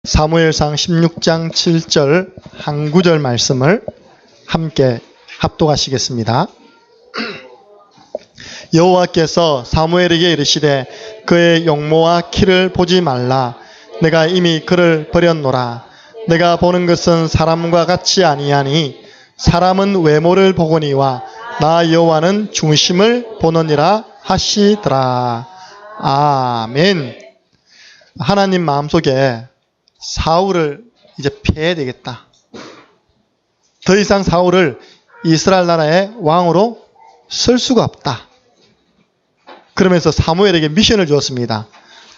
사무엘상 16장 7절 한 구절 말씀을 함께 합독하시겠습니다. 여호와께서 사무엘에게 이르시되 그의 용모와 키를 보지 말라. 내가 이미 그를 버렸노라. 내가 보는 것은 사람과 같지 아니하니 사람은 외모를 보거니와 나 여호와는 중심을 보느니라 하시더라. 아멘. 하나님 마음속에 사울을 이제 패해야 되겠다. 더 이상 사울을 이스라엘 나라의 왕으로 쓸 수가 없다. 그러면서 사무엘에게 미션을 주었습니다.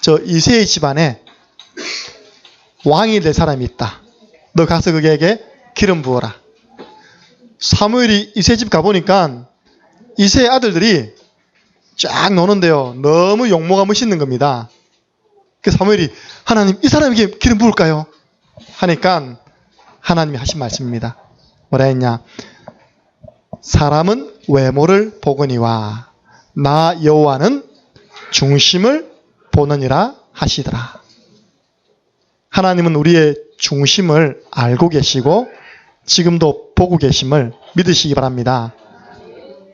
저 이새의 집안에 왕이 될 사람이 있다. 너 가서 그에게 기름 부어라. 사무엘이 이새 집 가보니까 이새의 아들들이 쫙 노는데요. 너무 용모가 멋있는 겁니다. 그래서 사무엘이 하나님 이 사람에게 기름 부을까요? 하니까 하나님이 하신 말씀입니다. 뭐라 했냐? 사람은 외모를 보거니와 나 여호와는 중심을 보느니라 하시더라. 하나님은 우리의 중심을 알고 계시고 지금도 보고 계심을 믿으시기 바랍니다.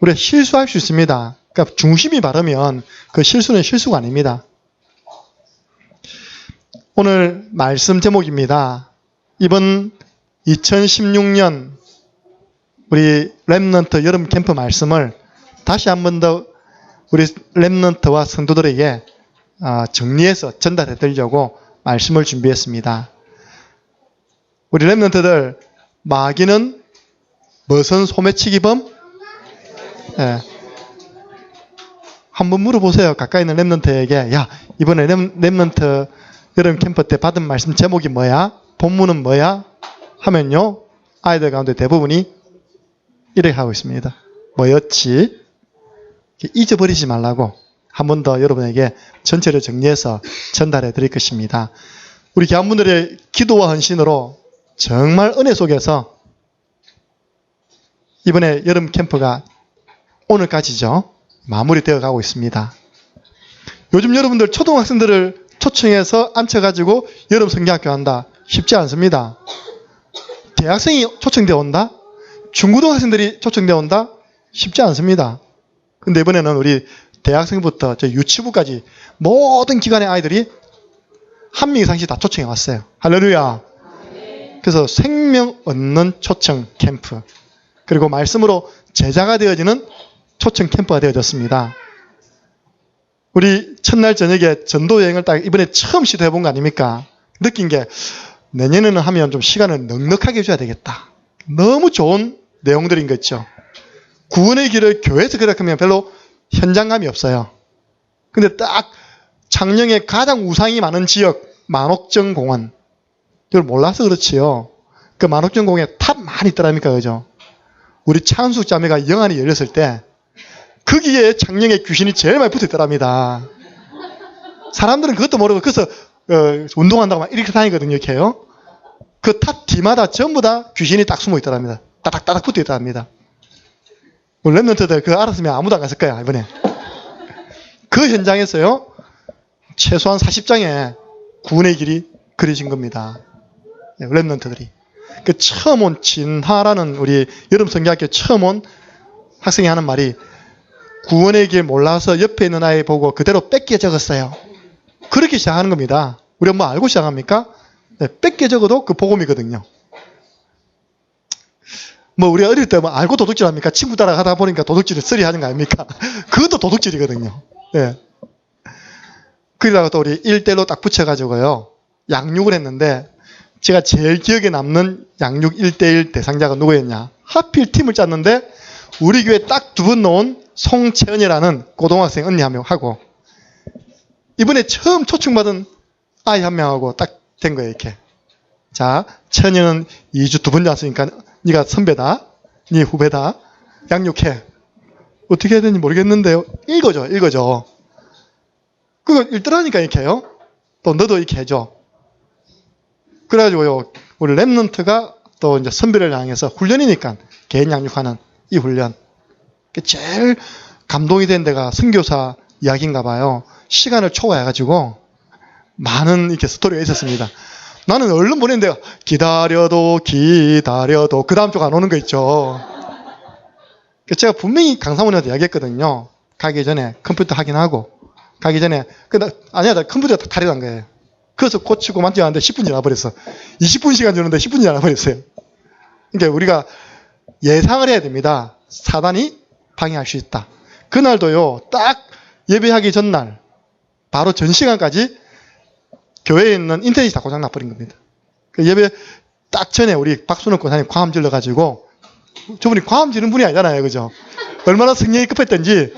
우리가 실수할 수 있습니다. 그러니까 중심이 바르면 그 실수는 실수가 아닙니다. 오늘 말씀 제목입니다. 이번 2016년 우리 렘넌트 여름 캠프 말씀을 다시 한 번 더 우리 렘넌트와 성도들에게 정리해서 전달해 드리려고 말씀을 준비했습니다. 우리 렘넌트들 마귀는 무슨 소매치기범? 네. 한번 물어보세요. 가까이 있는 렘넌트에게 야 이번에 렘넌트 여름 캠프 때 받은 말씀 제목이 뭐야? 본문은 뭐야? 하면요. 아이들 가운데 대부분이 이렇게 하고 있습니다. 뭐였지? 잊어버리지 말라고 한 번 더 여러분에게 전체를 정리해서 전달해 드릴 것입니다. 우리 교환분들의 기도와 헌신으로 정말 은혜 속에서 이번에 여름 캠프가 오늘까지죠. 마무리되어 가고 있습니다. 요즘 여러분들 초등학생들을 초청해서 앉혀가지고 여름 성경학교 한다. 쉽지 않습니다. 대학생이 초청되어 온다? 중고등학생들이 초청되어 온다? 쉽지 않습니다. 근데 이번에는 우리 대학생부터 저 유치부까지 모든 기관의 아이들이 한 명 이상씩 다 초청해 왔어요. 할렐루야. 그래서 생명 얻는 초청 캠프 그리고 말씀으로 제자가 되어지는 초청 캠프가 되어졌습니다. 우리 첫날 저녁에 전도 여행을 딱 이번에 처음 시도해 본 거 아닙니까? 느낀 게 내년에는 하면 좀 시간을 넉넉하게 해줘야 되겠다. 너무 좋은 내용들인 거 있죠. 구원의 길을 교회에서 그렇게 별로 현장감이 없어요. 근데 딱 창녕에 가장 우상이 많은 지역 만옥정 공원 이걸 몰라서 그렇지요. 그 만옥정 공원에 탑 많이 있더랍니까? 그죠? 우리 창숙 자매가 영안이 열렸을 때 거기에 창녕에 귀신이 제일 많이 붙어 있더랍니다. 사람들은 그것도 모르고 그래서 운동한다고 막 이렇게 다니거든요. 이렇게요. 그 탑 뒤마다 전부 다 귀신이 딱 숨어 있더랍니다. 따닥따닥 붙어 있더랍니다. 우리 렘넌트들 그거 알았으면 아무도 안 갔을 거야 이번에. 그 현장에서요. 최소한 40장의 구원의 길이 그려진 겁니다. 렘넌트들이. 그 처음 온 진화라는 우리 여름 성경학교 처음 온 학생이 하는 말이 구원의 길 몰라서 옆에 있는 아이 보고 그대로 뺏겨 적었어요. 그렇게 시작하는 겁니다. 우리가 뭐 알고 시작합니까? 네, 뺏겨 적어도 그 복음이거든요. 뭐 우리가 어릴 때 뭐 알고 도둑질 합니까? 친구 따라 가다 보니까 도둑질을 쓰리 하는 거 아닙니까? 그것도 도둑질이거든요. 예. 그러다가 또 우리 1대1로 딱 붙여가지고요. 양육을 했는데 제가 제일 기억에 남는 양육 1대1 대상자가 누구였냐? 하필 팀을 짰는데 우리 교회 딱 두 번 놓은 송채은이라는 고등학생 언니 한 명하고 이번에 처음 초청받은 아이 한 명하고 딱 된 거예요. 이렇게. 자, 채은이는 2주 두 번 잤으니까 네가 선배다. 네 후배다. 양육해. 어떻게 해야 되는지 모르겠는데요. 읽어줘. 그거 읽더라니까 이렇게 해요. 또 너도 이렇게 해줘. 그래가지고요. 우리 렘넌트가 또 이제 선배를 향해서 훈련이니까 개인 양육하는 이 훈련. 제일 감동이 된 데가 선교사 이야기인가 봐요. 시간을 초과해가지고 많은 이렇게 스토리가 있었습니다. 나는 얼른 보냈는데 기다려도 그 다음 쪽 안 오는 거 있죠. 제가 분명히 강사모님한테 이야기했거든요. 가기 전에 컴퓨터 확인하고 가기 전에 아니야 나 컴퓨터가 탈이 난 거예요. 그래서 고치고 만져봤는데 10분 지나버렸어. 20분 시간 주는데 10분 지나버렸어요. 그러니까 우리가 예상을 해야 됩니다. 사단이 방해할 수 있다. 그날도요, 딱 예배하기 전날 바로 전 시간까지 교회에 있는 인터넷이 다 고장 나버린 겁니다. 그 예배 딱 전에 우리 박순옥 권사님 과음 질러가지고, 저분이 과음 지른 분이 아니잖아요, 그죠? 얼마나 성령이 급했던지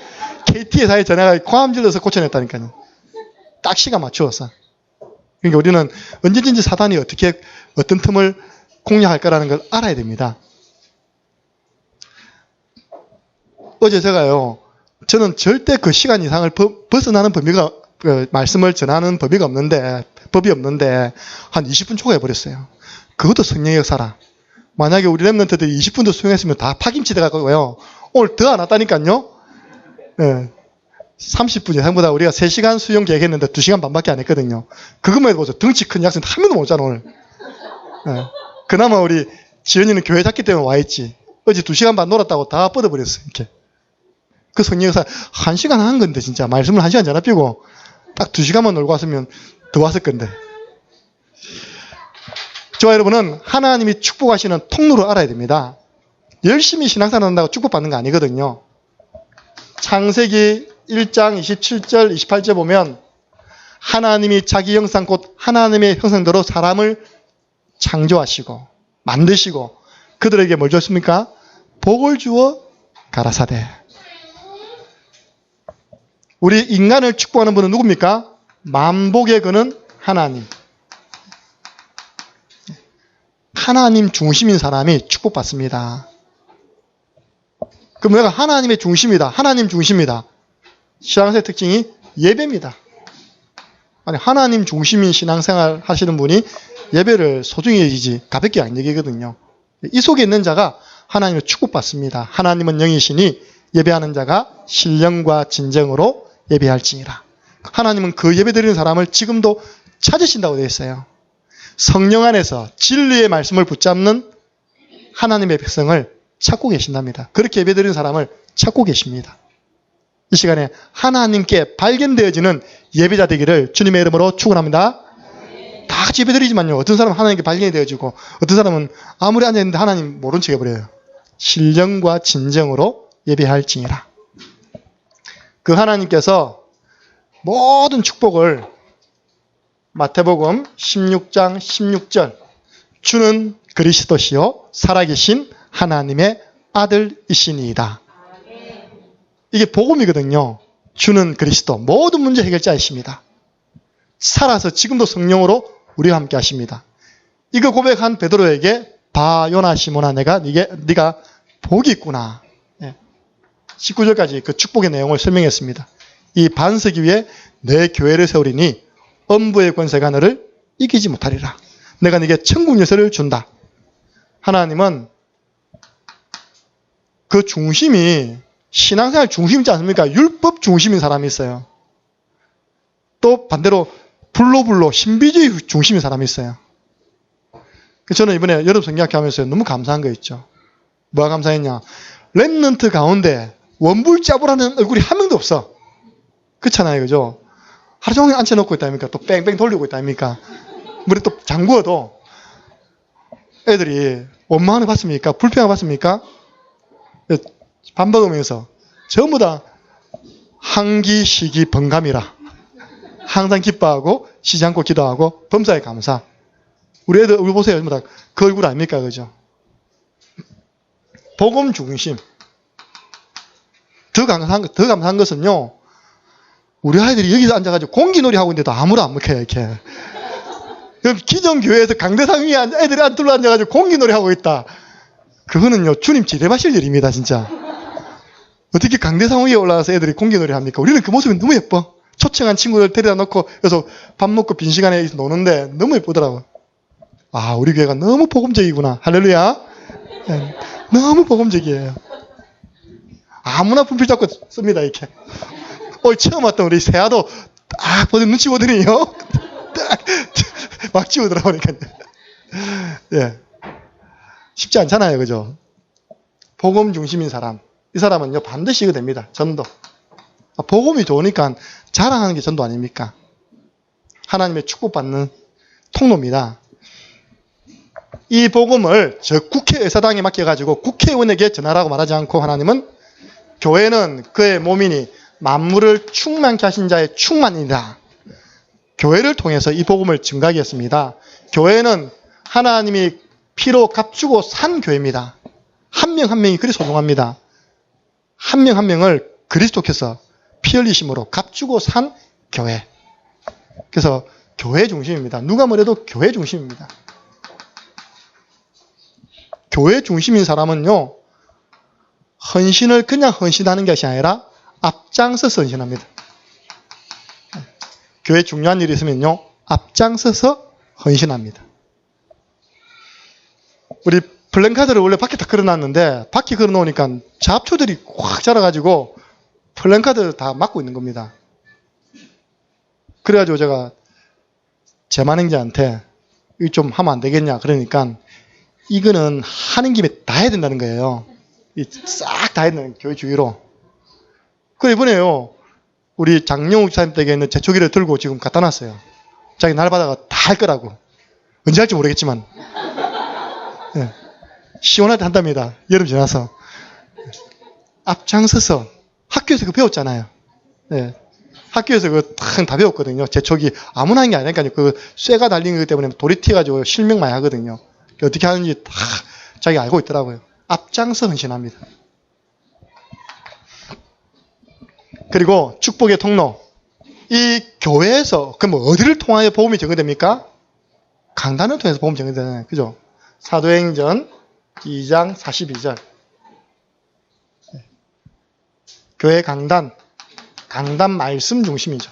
KT회사에 전화가 과음 질러서 고쳐냈다니까요. 딱 시간 맞추었어. 그러니까 우리는 언제든지 사단이 어떤 틈을 공략할 거라는 걸 알아야 됩니다. 어제 저는 절대 그 시간 이상을 벗어나는 말씀을 전하는 법이 없는데 한 20분 초과해버렸어요. 그것도 성령의 역사라. 만약에 우리 랩런트들이 20분도 수용했으면 다 파김치 들어가고요. 오늘 더 안 왔다니까요. 네. 30분이 생각보다 우리가 3시간 수용 계획했는데 2시간 반밖에 안 했거든요. 그것만 해도 보세요. 덩치 큰 학생 한 명도 못 오잖아 오늘. 네. 그나마 우리 지연이는 교회 잤기 때문에 와있지. 어제 2시간 반 놀았다고 다 뻗어버렸어. 이렇게. 그 성령 역사 1시간 한 건데 진짜 말씀을 1시간 전화 피고 딱 2시간만 놀고 왔으면 더 왔을 건데. 저와 여러분은 하나님이 축복하시는 통로를 알아야 됩니다. 열심히 신앙생활 한다고 축복받는 거 아니거든요. 창세기 1장 27절 28절 보면 하나님이 자기 형상 곧 하나님의 형상대로 사람을 창조하시고 만드시고 그들에게 뭘 줬습니까? 복을 주어 가라사대. 우리 인간을 축복하는 분은 누굽니까? 만복의 그는 하나님. 하나님 중심인 사람이 축복받습니다. 그럼 내가 하나님의 중심이다. 하나님 중심이다. 신앙생활 특징이 예배입니다. 아니 하나님 중심인 신앙생활 하시는 분이 예배를 소중히 여기지 가볍게 안 여기거든요. 이 속에 있는 자가 하나님을 축복받습니다. 하나님은 영이시니 예배하는 자가 신령과 진정으로 예배할지니라. 하나님은 그 예배드리는 사람을 지금도 찾으신다고 되어 있어요. 성령 안에서 진리의 말씀을 붙잡는 하나님의 백성을 찾고 계신답니다. 그렇게 예배드리는 사람을 찾고 계십니다. 이 시간에 하나님께 발견되어지는 예배자 되기를 주님의 이름으로 축원합니다. 다 같이 예배드리지만요. 어떤 사람은 하나님께 발견이 되어지고 어떤 사람은 아무리 앉아있는데 하나님 모른 척 해버려요. 신령과 진정으로 예배할지니라. 그 하나님께서 모든 축복을 마태복음 16장 16절 주는 그리스도시요 살아계신 하나님의 아들이시니이다. 이게 복음이거든요. 주는 그리스도 모든 문제 해결자이십니다. 살아서 지금도 성령으로 우리와 함께 하십니다. 이거 고백한 베드로에게 바 요나 시몬아 네가 복이 있구나. 19절까지 그 축복의 내용을 설명했습니다. 이 반석 위에 내 교회를 세우리니 엄부의 권세가 너를 이기지 못하리라. 내가 네게 천국 열쇠를 준다. 하나님은 그 중심이 신앙생활 중심이지 않습니까? 율법 중심인 사람이 있어요. 또 반대로 불로불로 신비주의 중심인 사람이 있어요. 저는 이번에 여름 성경학교 하면서 너무 감사한 거 있죠. 뭐가 감사했냐? 랩런트 가운데 원불자부라는 얼굴이 한 명도 없어. 그렇잖아요, 그죠? 하루 종일 앉혀놓고 있다니까 또 뺑뺑 돌리고 있다니까 물에 또 잠그어도 애들이 원망을 받습니까? 불평을 받습니까? 밥 먹으면서 전부 다 항기, 시기, 번감이라 항상 기뻐하고 쉬지 않고 기도하고 범사에 감사. 우리 애들 우리 보세요. 전부 다 그 얼굴 아닙니까? 그죠? 복음 중심. 더 감사한 것은요. 우리 아이들이 여기서 앉아가지고 공기놀이 하고 있는데도 아무도 안 먹혀요. 이렇게. 기존 교회에서 강대상 위에 애들이 안 둘러 앉아가지고 공기놀이 하고 있다. 그거는요. 주님 지뢰밭일 일입니다. 진짜. 어떻게 강대상 위에 올라가서 애들이 공기놀이 합니까? 우리는 그 모습이 너무 예뻐. 초청한 친구들 데려다 놓고 여기서 밥 먹고 빈 시간에 노는데 너무 예쁘더라고. 아, 우리 교회가 너무 복음적이구나. 할렐루야. 네, 너무 복음적이에요. 아무나 분필 잡고 씁니다. 이렇게. 처음 왔던 우리 세아도 딱 보더니 눈치 보더니요. 막 치고 들어오니까요. 예. 쉽지 않잖아요. 그죠? 복음 중심인 사람. 이 사람은요, 반드시 이거 됩니다. 전도. 복음이 좋으니까 자랑하는 게 전도 아닙니까? 하나님의 축복받는 통로입니다. 이 복음을 저 국회의사당에 맡겨가지고 국회의원에게 전하라고 말하지 않고 하나님은 교회는 그의 몸이니 만물을 충만케 하신 자의 충만이다. 교회를 통해서 이 복음을 증가하게 했습니다. 교회는 하나님이 피로 값주고 산 교회입니다. 한 명 한 명이 그리 소중합니다. 한 명 한 명을 그리스도께서 피 흘리심으로 값주고 산 교회. 그래서 교회 중심입니다. 누가 뭐래도 교회 중심입니다. 교회 중심인 사람은요, 헌신을 그냥 헌신하는 것이 아니라 앞장서서 헌신합니다. 교회 중요한 일이 있으면요, 앞장서서 헌신합니다. 우리 플랜카드를 원래 밖에 다 걸어놨는데 밖에 걸어놓으니까 잡초들이 확 자라가지고 플랜카드를 다 막고 있는 겁니다. 그래가지고 제가 제 만행자한테 이거 좀 하면 안 되겠냐 그러니까 이거는 하는 김에 다 해야 된다는 거예요. 싹 다 해야 된다는 교회 주위로. 그래 이번에요, 우리 장영욱 사님 댁에 있는 제초기를 들고 지금 갖다 놨어요. 자기 날마다가 다 할 거라고. 언제 할지 모르겠지만. 네. 시원할 때 한답니다. 여름 지나서. 앞장서서 학교에서 그거 배웠잖아요. 네. 학교에서 그거 다 배웠거든요. 제초기 아무나 하는 게 아니니까요. 그 쇠가 달린 거기 때문에 돌이 튀어가지고 실명 많이 하거든요. 어떻게 하는지 다 자기가 알고 있더라고요. 앞장서 헌신합니다. 그리고 축복의 통로. 이 교회에서 그럼 어디를 통하여 복음이 전개됩니까? 강단을 통해서 복음이 전개되잖아요. 그죠? 사도행전 2장 42절. 교회 강단 말씀 중심이죠.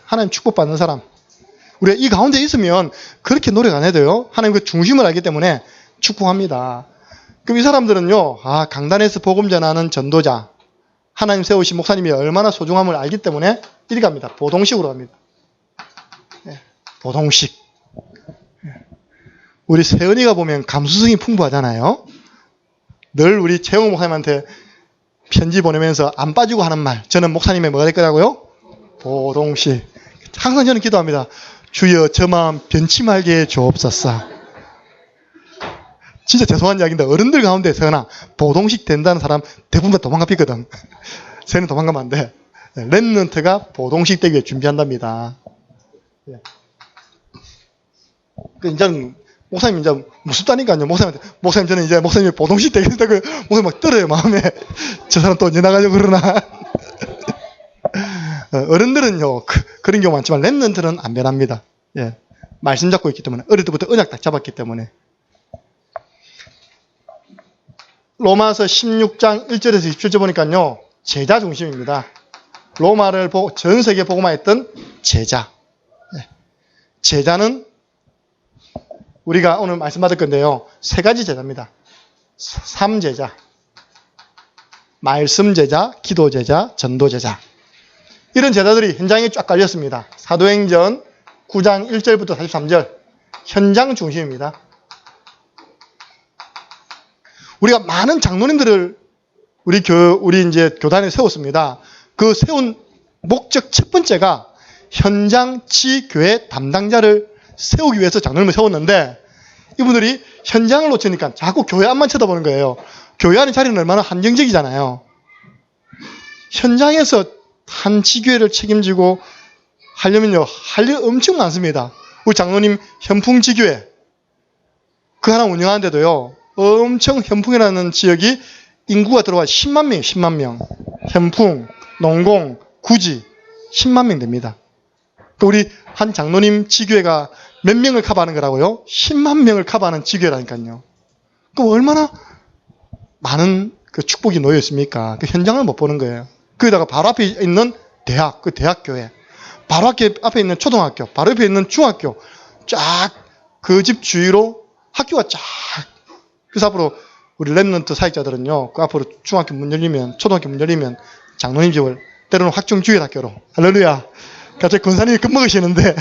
하나님 축복받는 사람. 우리가 이 가운데 있으면 그렇게 노력 안 해도요, 하나님 그 중심을 알기 때문에 축복합니다. 그럼 이 사람들은요, 강단에서 복음 전하는 전도자, 하나님 세우신 목사님이 얼마나 소중함을 알기 때문에 이리 갑니다. 보동식으로 갑니다. 보동식. 우리 세은이가 보면 감수성이 풍부하잖아요. 늘 우리 최영 목사님한테 편지 보내면서 안 빠지고 하는 말. 저는 목사님의 뭐가 될 거라고요? 보동식. 항상 저는 기도합니다. 주여 저 마음 변치 말게 해 주옵소서. 진짜 죄송한 이야기인데 어른들 가운데 세은아, 보동식 된다는 사람 대부분 도망가 피거든. 세은이 도망가면 안 돼. 렘넌트가 보동식 되기 위해 준비한답니다. 이제 목사님 이제 무섭다니까요. 목사님 저는 이제 목사님이 보동식 되겠다고 목사님 막 떨어요 마음에. 저 사람 또 언제 나가려고 그러나. 어른들은요 그런 경우 많지만 렘넌트는 안 변합니다. 예, 말씀 잡고 있기 때문에 어릴 때부터 언약 딱 잡았기 때문에. 로마서 16장 1절에서 27절 보니까요 제자 중심입니다. 로마를 전 세계 복음화했던 제자. 제자는 우리가 오늘 말씀 받을 건데요. 세 가지 제자입니다. 3제자. 말씀 제자, 기도 제자, 전도 제자. 이런 제자들이 현장에 쫙 깔렸습니다. 사도행전 9장 1절부터 43절. 현장 중심입니다. 우리가 많은 장로님들을 우리 이제 교단에 세웠습니다. 그 세운 목적 첫 번째가 현장 지교회 담당자를 세우기 위해서 장로님을 세웠는데 이분들이 현장을 놓치니까 자꾸 교회 앞만 쳐다보는 거예요. 교회 안의 자리는 얼마나 한정적이잖아요. 현장에서 한 지교회를 책임지고 하려면요, 할 일 엄청 많습니다. 우리 장로님 현풍지교회 그 하나 운영하는데도요, 엄청 현풍이라는 지역이 인구가 들어와 10만 명, 10만 명. 현풍, 농공, 구지 10만 명 됩니다. 우리 한 장로님 지교회가 몇 명을 커버하는 거라고요? 10만 명을 커버하는 지교회라니까요. 그럼 얼마나 많은 그 축복이 놓여 있습니까? 그 현장을 못 보는 거예요. 거기다가 바로 앞에 있는 대학, 그 대학교회, 바로 앞에 있는 초등학교, 바로 옆에 있는 중학교, 쫙 그 집 주위로 학교가 쫙. 그래서 앞으로 우리 렘넌트 사역자들은요, 그 앞으로 중학교 문 열리면, 초등학교 문 열리면 장로님 집을 때로는 학종주일학교로, 할렐루야, 갑자기 권사님이 겁먹으시는데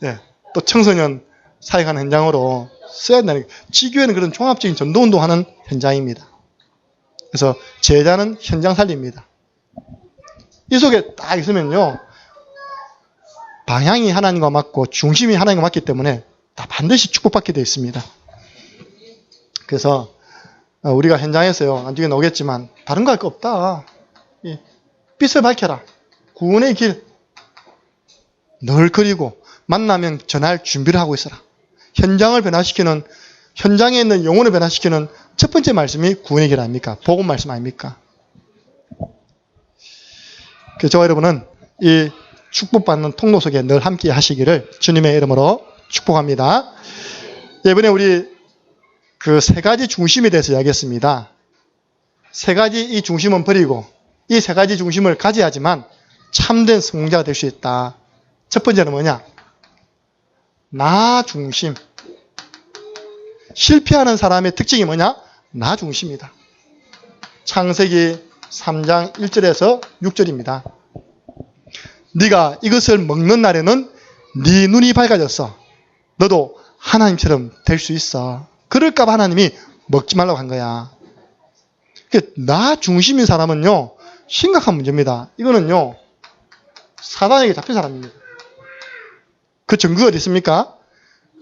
예, 또 청소년 사역하는 현장으로 써야 된다는 지교회는 그런 종합적인 전도운동하는 현장입니다. 그래서 제자는 현장 살립니다. 이 속에 딱 있으면요, 방향이 하나님과 맞고 중심이 하나님과 맞기 때문에 다 반드시 축복받게 되어 있습니다. 그래서 우리가 현장에서요, 나중에 나오겠지만 다른 거 할 거 없다. 빛을 밝혀라. 구원의 길 늘 그리고 만나면 전할 준비를 하고 있어라. 현장을 변화시키는, 현장에 있는 영혼을 변화시키는 첫 번째 말씀이 구원의 길 아닙니까? 복음 말씀 아닙니까? 그래서 저와 여러분은 이 축복받는 통로 속에 늘 함께 하시기를 주님의 이름으로 축복합니다. 이번에 우리 그 세 가지 중심에 대해서 이야기했습니다. 세 가지 이 중심은 버리고 이 세 가지 중심을 가져야지만 참된 성공자가 될 수 있다. 첫 번째는 뭐냐? 나 중심. 실패하는 사람의 특징이 뭐냐? 나 중심이다. 창세기 3장 1절에서 6절입니다. 네가 이것을 먹는 날에는 네 눈이 밝아졌어. 너도 하나님처럼 될 수 있어. 그럴까 봐 하나님이 먹지 말라고 한 거야. 나 중심인 사람은요, 심각한 문제입니다. 이거는요, 사단에게 잡힌 사람입니다. 그 증거가 어디 있습니까?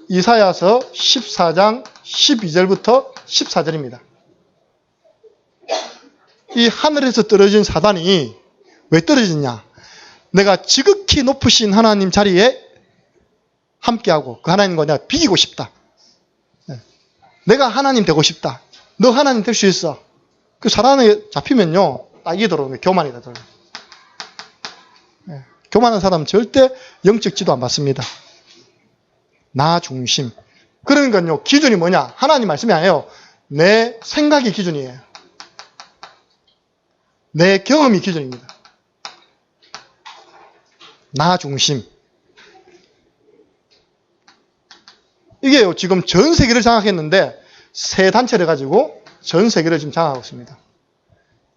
이사야서 14장 12절부터 14절입니다. 이 하늘에서 떨어진 사단이 왜 떨어지냐? 내가 지극히 높으신 하나님 자리에 함께하고 그 하나님과 내가 비기고 싶다. 내가 하나님 되고 싶다. 너 하나님 될 수 있어. 그 사단에 잡히면요, 딱 이게 들어오는 거예요. 교만이다. 교만한 사람은 절대 영적 지도 안 받습니다. 나 중심. 그러니까요, 기준이 뭐냐? 하나님 말씀이 아니에요. 내 생각이 기준이에요. 내 경험이 기준입니다. 나 중심. 이게요, 지금 전 세계를 장악했는데, 세 단체를 가지고 전 세계를 지금 장악하고 있습니다.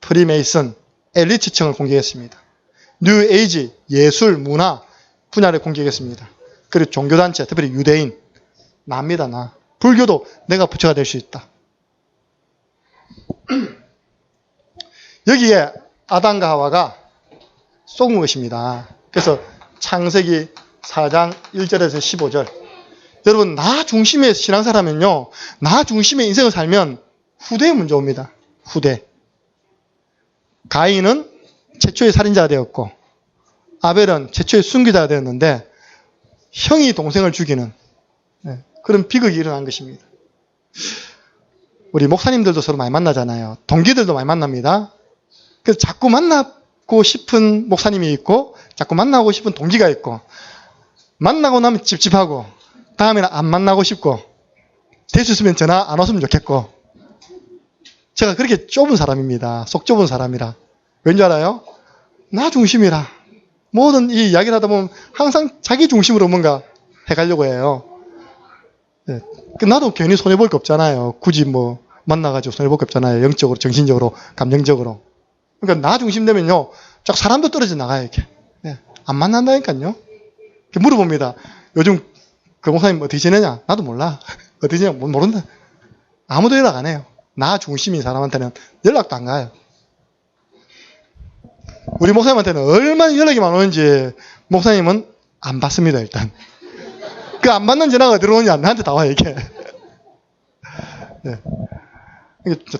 프리메이슨, 엘리트층을 공격했습니다. 뉴 에이지, 예술, 문화 분야를 공격했습니다. 그리고 종교단체, 특별히 유대인, 나입니다, 나. 불교도 내가 부처가 될 수 있다. 여기에 아담과 하와가 속은 것입니다. 그래서 창세기 4장 1절에서 15절. 여러분, 나 중심의 신앙사라면요, 나 중심의 인생을 살면 후대에 문제 옵니다. 후대. 가인은 최초의 살인자가 되었고 아벨은 최초의 순교자가 되었는데 형이 동생을 죽이는 그런 비극이 일어난 것입니다. 우리 목사님들도 서로 많이 만나잖아요. 동기들도 많이 만납니다. 그래서 자꾸 만나고 싶은 목사님이 있고 자꾸 만나고 싶은 동기가 있고 만나고 나면 찝찝하고 다음에는 안 만나고 싶고 될 수 있으면 전화 안 왔으면 좋겠고 제가 그렇게 좁은 사람입니다. 속 좁은 사람이라. 왠지 알아요? 나 중심이라. 모든 이 이야기를 하다 보면 항상 자기 중심으로 뭔가 해가려고 해요. 네. 나도 괜히 손해볼 거 없잖아요. 굳이 뭐 만나가지고 손해볼 거 없잖아요. 영적으로, 정신적으로, 감정적으로. 그러니까 나 중심 되면요. 자꾸 사람도 떨어져 나가요. 이렇게. 네. 안 만난다니까요. 이렇게 물어봅니다. 요즘 그 목사님 어떻게 지내냐? 나도 몰라. 어떻게 지내냐? 모른다. 아무도 연락 안 해요. 나 중심인 사람한테는 연락도 안 가요. 우리 목사님한테는 얼마나 연락이 많은지 목사님은 안 받습니다, 일단. 그 안 받는 전화가 들어오냐, 나한테 다 와요, 이게. 네.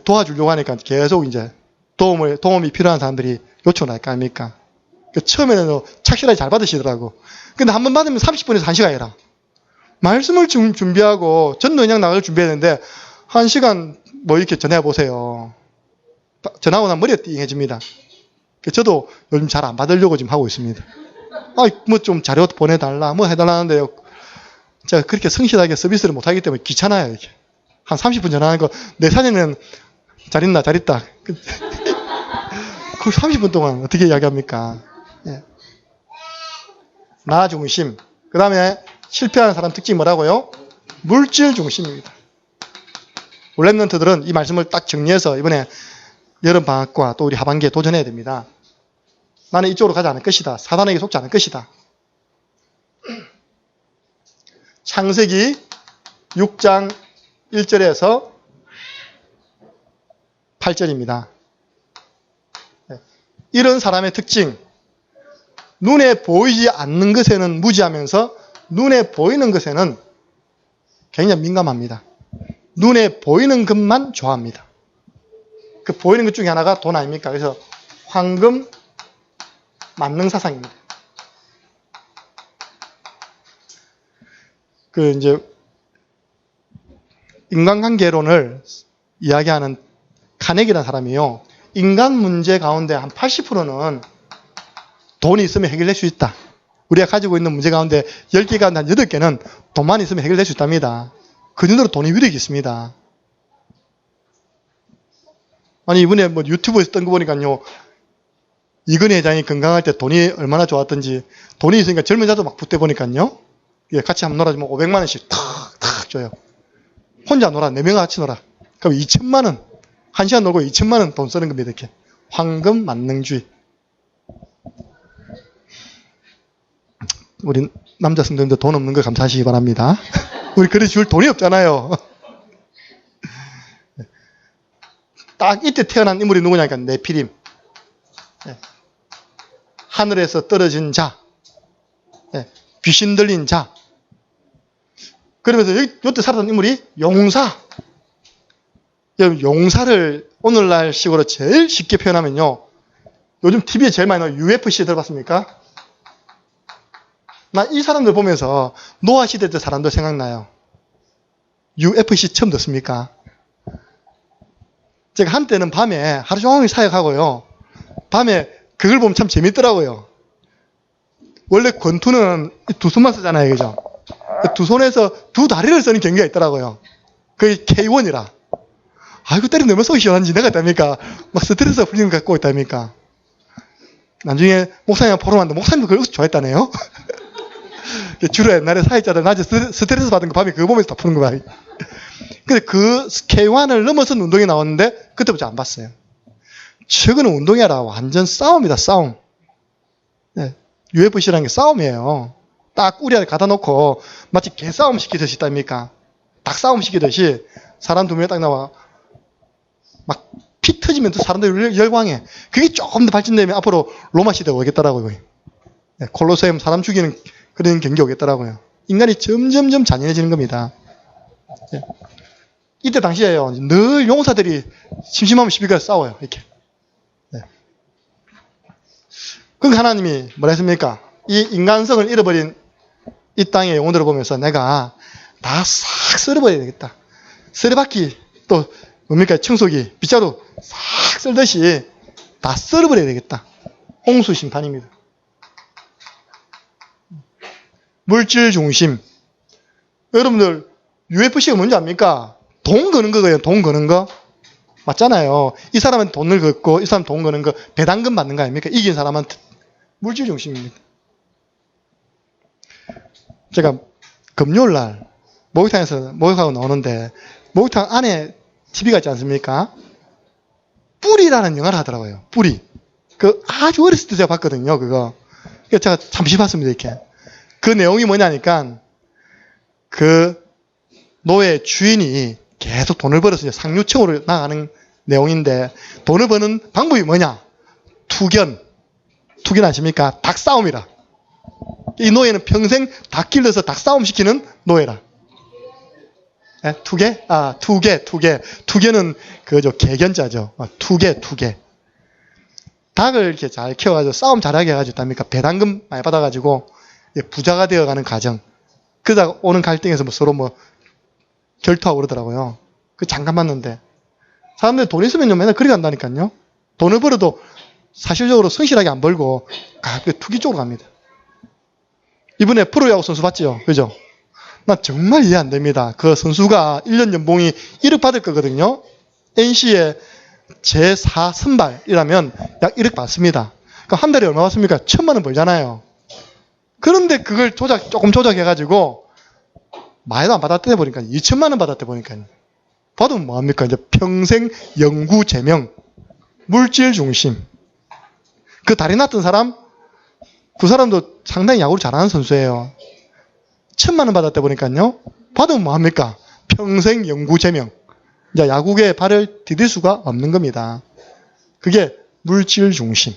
도와주려고 하니까 계속 이제 도움이 필요한 사람들이 요청을 할 거 아닙니까? 처음에는 착실하게 잘 받으시더라고. 근데 한 번 받으면 30분에서 1시간이라. 말씀을 준비하고 전도 그냥 나갈 준비했는데 1시간 뭐 이렇게 전해보세요. 전화하고 나면 머리가 띵해집니다. 저도 요즘 잘 안 받으려고 지금 하고 있습니다. 뭐 좀 자료 보내달라, 뭐 해달라는데요. 제가 그렇게 성실하게 서비스를 못하기 때문에 귀찮아요, 이렇게. 한 30분 전화하는 거, 내 사진은 잘 있나, 잘 있다. 그 30분 동안 어떻게 이야기합니까? 예. 나 중심. 그 다음에 실패하는 사람 특징이 뭐라고요? 물질 중심입니다. 랩런트들은 이 말씀을 딱 정리해서 이번에 여름 방학과 또 우리 하반기에 도전해야 됩니다. 나는 이쪽으로 가지 않을 것이다. 사단에게 속지 않을 것이다. 창세기 6장 1절에서 8절입니다. 이런 사람의 특징, 눈에 보이지 않는 것에는 무지하면서 눈에 보이는 것에는 굉장히 민감합니다. 눈에 보이는 것만 좋아합니다. 그 보이는 것 중에 하나가 돈 아닙니까? 그래서 황금 만능사상입니다. 그 이제 인간관계론을 이야기하는 카네기라는 사람이요. 인간 문제 가운데 한 80%는 돈이 있으면 해결될 수 있다. 우리가 가지고 있는 문제 가운데 10개 가운데 한 8개는 돈만 있으면 해결될 수 있답니다. 그 정도로 돈이 위력이 있습니다. 아니, 이번에 뭐 유튜브에서 뜬 거 보니까요. 이건희 회장이 건강할 때 돈이 얼마나 좋았던지, 돈이 있으니까 젊은 자도 막 붙대 보니까요. 예, 같이 한번 놀아주면 500만 원씩 탁 줘요. 혼자 놀아, 4명 같이 놀아. 그럼 2천만 원. 1시간 놀고 2천만 원 돈 쓰는 겁니다, 이렇게. 황금 만능주의. 우리 남자 성도님들 돈 없는 거 감사하시기 바랍니다. 우리 그래 줄 돈이 없잖아요. 딱 이때 태어난 인물이 누구냐니까 네피림. 하늘에서 떨어진 자. 귀신 들린 자. 그러면서 이때 살았던 인물이 용사. 용사를 오늘날 식으로 제일 쉽게 표현하면요. 요즘 TV에 제일 많이 나와요. UFC 들어봤습니까? 나 이 사람들 보면서 노아 시대 때 사람들 생각나요. UFC 처음 듣습니까? 제가 한때는 밤에 하루 종일 사역하고요. 밤에 그걸 보면 참 재밌더라고요. 원래 권투는 두 손만 쓰잖아요. 그죠? 두 손에서 두 다리를 쓰는 경기가 있더라고요. 그게 K1이라. 아이고, 때리면 얼마나 속이 시원한지 내가 있답니까? 막 스트레스 풀리는 거 갖고 있답니까? 나중에 목사님 보러 왔는데 목사님도 그걸 좋아했다네요. 주로 옛날에 사역자들 낮에 스트레스 받은 거 밤에 그거 보면서 다 푸는 거 봐요. 근데 그 K1을 넘어선 운동이 나왔는데 그때부터 안 봤어요. 최근은 운동이 아니라 완전 싸움이다, 싸움. 네, UFC라는 게 싸움이에요. 딱 우리 안에 갖다 놓고 마치 개싸움 시키듯이 있답니까? 닭싸움 시키듯이 사람 2명이 딱 나와 막 피 터지면 또 사람들이 열광해. 그게 조금 더 발전되면 앞으로 로마 시대가 오겠더라고요. 네, 콜로세움 사람 죽이는 그런 경기 오겠더라고요. 인간이 점점점 잔인해지는 겁니다. 네. 이때 당시에요. 늘 용사들이 심심하면 시비가 싸워요. 이렇게. 네. 그러니까 하나님이 뭐라 했습니까? 이 인간성을 잃어버린 이 땅의 영혼들을 보면서 내가 다 싹 썰어버려야 되겠다. 쓰레받기 또 뭡니까? 청소기, 빗자루 싹 썰듯이 다 썰어버려야 되겠다. 홍수 심판입니다. 물질 중심. 여러분들 UFC가 뭔지 압니까? 돈 거는 거예요. 돈 거는 거. 맞잖아요. 이 사람은 돈을 걷고 이 사람 돈 거는 거 배당금 받는 거 아닙니까? 이긴 사람한테. 물질 중심입니다. 제가 금요일날 목욕탕에서 목욕하고 나오는데 목욕탕 안에 TV가 있지 않습니까? 뿌리라는 영화를 하더라고요. 뿌리. 그 아주 어렸을 때 제가 봤거든요. 그거. 그래서 제가 잠시 봤습니다. 이렇게. 그 내용이 뭐냐니까 그 노예 주인이 계속 돈을 벌어서 이제 상류층으로 나가는 내용인데 돈을 버는 방법이 뭐냐? 투견 아십니까? 닭싸움이라. 이 노예는 평생 닭 길러서 닭싸움 시키는 노예라. 네? 투개? 아, 투개. 투개는 그죠, 개견자죠. 투개. 닭을 이렇게 잘 키워가지고 싸움 잘하게 해가지고 있답니까? 배당금 많이 받아가지고 부자가 되어가는 과정. 그러다가 오는 갈등에서 뭐 서로 뭐 결투하고 그러더라고요. 그 잠깐 봤는데 사람들이 돈 있으면 맨날 그리 간다니까요. 돈을 벌어도 사실적으로 성실하게 안 벌고 투기 쪽으로 갑니다. 이번에 프로야구 선수 봤죠? 그죠? 나 정말 이해 안 됩니다. 그 선수가 1년 연봉이 1억 받을 거거든요. NC의 제4 선발이라면 약 1억 받습니다. 그럼 한 달에 얼마 받습니까? 1,000만 원 벌잖아요. 그런데 그걸 조금 조작해가지고 많이도 안 받았대 보니까 2천만 원 받았대 보니까 받으면 뭐합니까? 이제 평생 영구 제명, 물질 중심. 그 다리 났던 사람, 그 사람도 상당히 야구를 잘하는 선수예요. 1,000만 원 받았다 보니까요. 받으면 뭐합니까? 평생 영구 제명. 이제 야구계에 발을 디딜 수가 없는 겁니다. 그게 물질 중심.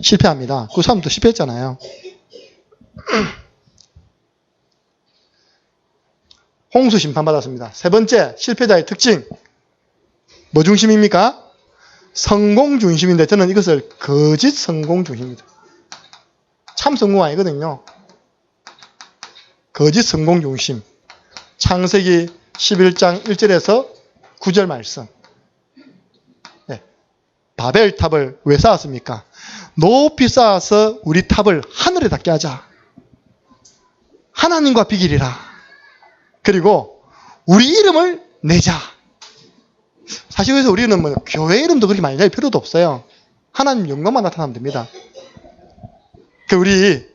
실패합니다. 그 사람도 실패했잖아요. 홍수 심판 받았습니다. 세 번째 실패자의 특징. 뭐 중심입니까? 성공 중심인데 저는 이것을 거짓 성공 중심입니다. 참 성공 아니거든요. 거짓 성공 중심. 창세기 11장 1절에서 9절 말씀. 네. 바벨탑을 왜 쌓았습니까? 높이 쌓아서 우리 탑을 하늘에 닿게 하자. 하나님과 비기리라. 그리고 우리 이름을 내자. 사실 그래서 우리는 뭐 교회 이름도 그렇게 많이 낼 필요도 없어요. 하나님 영광만 나타나면 됩니다. 우리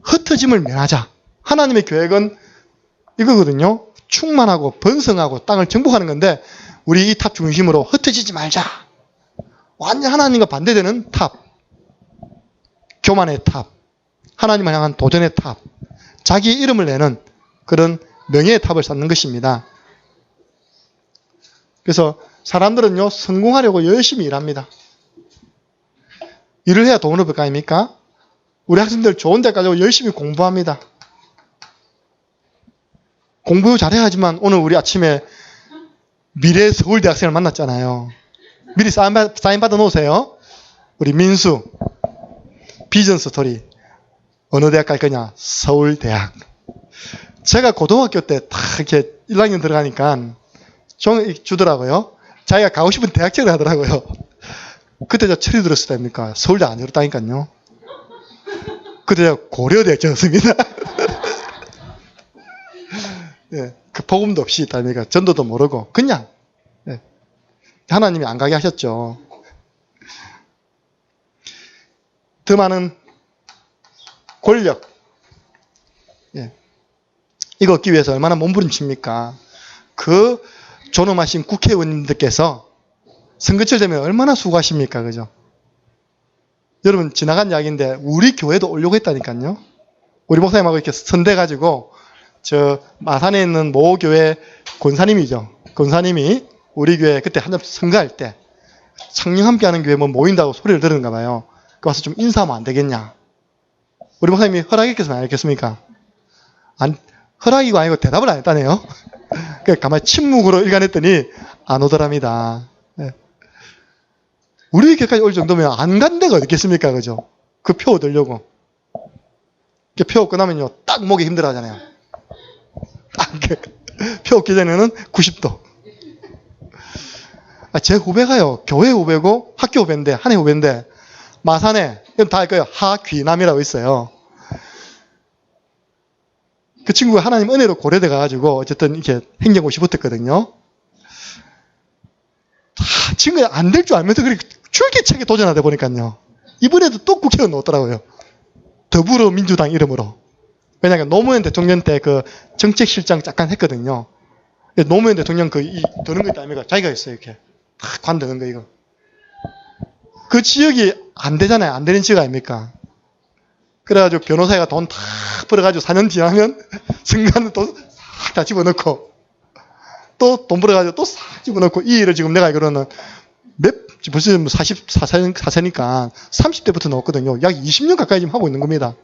흩어짐을 면하자. 하나님의 계획은 이거거든요. 충만하고 번성하고 땅을 정복하는 건데 우리 이 탑 중심으로 흩어지지 말자. 완전 하나님과 반대되는 탑. 교만의 탑. 하나님을 향한 도전의 탑. 자기 이름을 내는 그런 명예의 탑을 쌓는 것입니다. 그래서 사람들은요, 성공하려고 열심히 일합니다. 일을 해야 돈을 벌 거 아닙니까? 우리 학생들 좋은 데 가려고 열심히 공부합니다. 공부 잘해야지만 오늘 우리 아침에 미래 서울대 학생을 만났잖아요. 미리 사인 받아 놓으세요. 우리 민수, 비전 스토리. 어느 대학 갈 거냐? 서울대학. 제가 고등학교 때 딱 이렇게 1학년 들어가니까 종 주더라고요. 자기가 가고 싶은 대학생을 하더라고요. 그때 제가 철이 들었을 때입니까? 서울대 안 들었다니까요. 그때 제가 고려대학생이었습니다. 네, 그 복음도 없이 있다니까 전도도 모르고 그냥 네, 하나님이 안 가게 하셨죠. 더 많은 권력, 예. 이거 얻기 위해서 얼마나 몸부림칩니까? 그 존엄하신 국회의원님들께서 선거철 되면 얼마나 수고하십니까? 그죠? 여러분, 지나간 이야기인데 우리 교회도 오려고 했다니까요. 우리 목사님하고 이렇게 선대가지고 저 마산에 있는 모 교회 권사님이죠. 권사님이 우리 교회 그때 한참 선거할 때 청년 함께하는 교회 뭐 모인다고 소리를 들었는가 봐요. 그 와서 좀 인사하면 안 되겠냐. 우리 목사님이 허락했겠습니까? 안 했겠습니까? 허락이고 아니고 대답을 안 했다네요. 그러니까 가만히 침묵으로 일관했더니 안 오더랍니다. 네. 우리 교회까지 올 정도면 안 간 데가 어디 있겠습니까? 그죠? 그 표 얻으려고. 표 얻고 나면요, 딱 목이 힘들어 하잖아요. 표 얻기 전에는 90도. 제 후배가요, 교회 후배고 학교 후배인데, 한 해 후배인데, 마산에, 이건 다 알 거예요. 하귀남이라고 있어요. 그 친구가 하나님 은혜로 고려대 가가지고, 어쨌든 이렇게 행정고시 붙었거든요. 친구가 안 될 줄 알면서 그렇게 줄기차게 도전하다 보니까요. 이번에도 또 국회의원 넣었더라고요. 더불어민주당 이름으로. 왜냐하면 노무현 대통령 때 그 정책실장 잠깐 했거든요. 노무현 대통령 드는 거 있다 아닙니까? 자기가 했어요, 이렇게. 관 드는 거, 이거. 그 지역이 안 되잖아요. 안 되는 지역 아닙니까? 그래가지고 변호사가 돈 다 벌어가지고 4년 지나면 승관을 또 싹 다 집어넣고 또 돈 벌어가지고 또 싹 집어넣고 이 일을 지금 내가 알기로는 벌써 44세니까 30대부터 넣었거든요. 약 20년 가까이 지금 하고 있는 겁니다.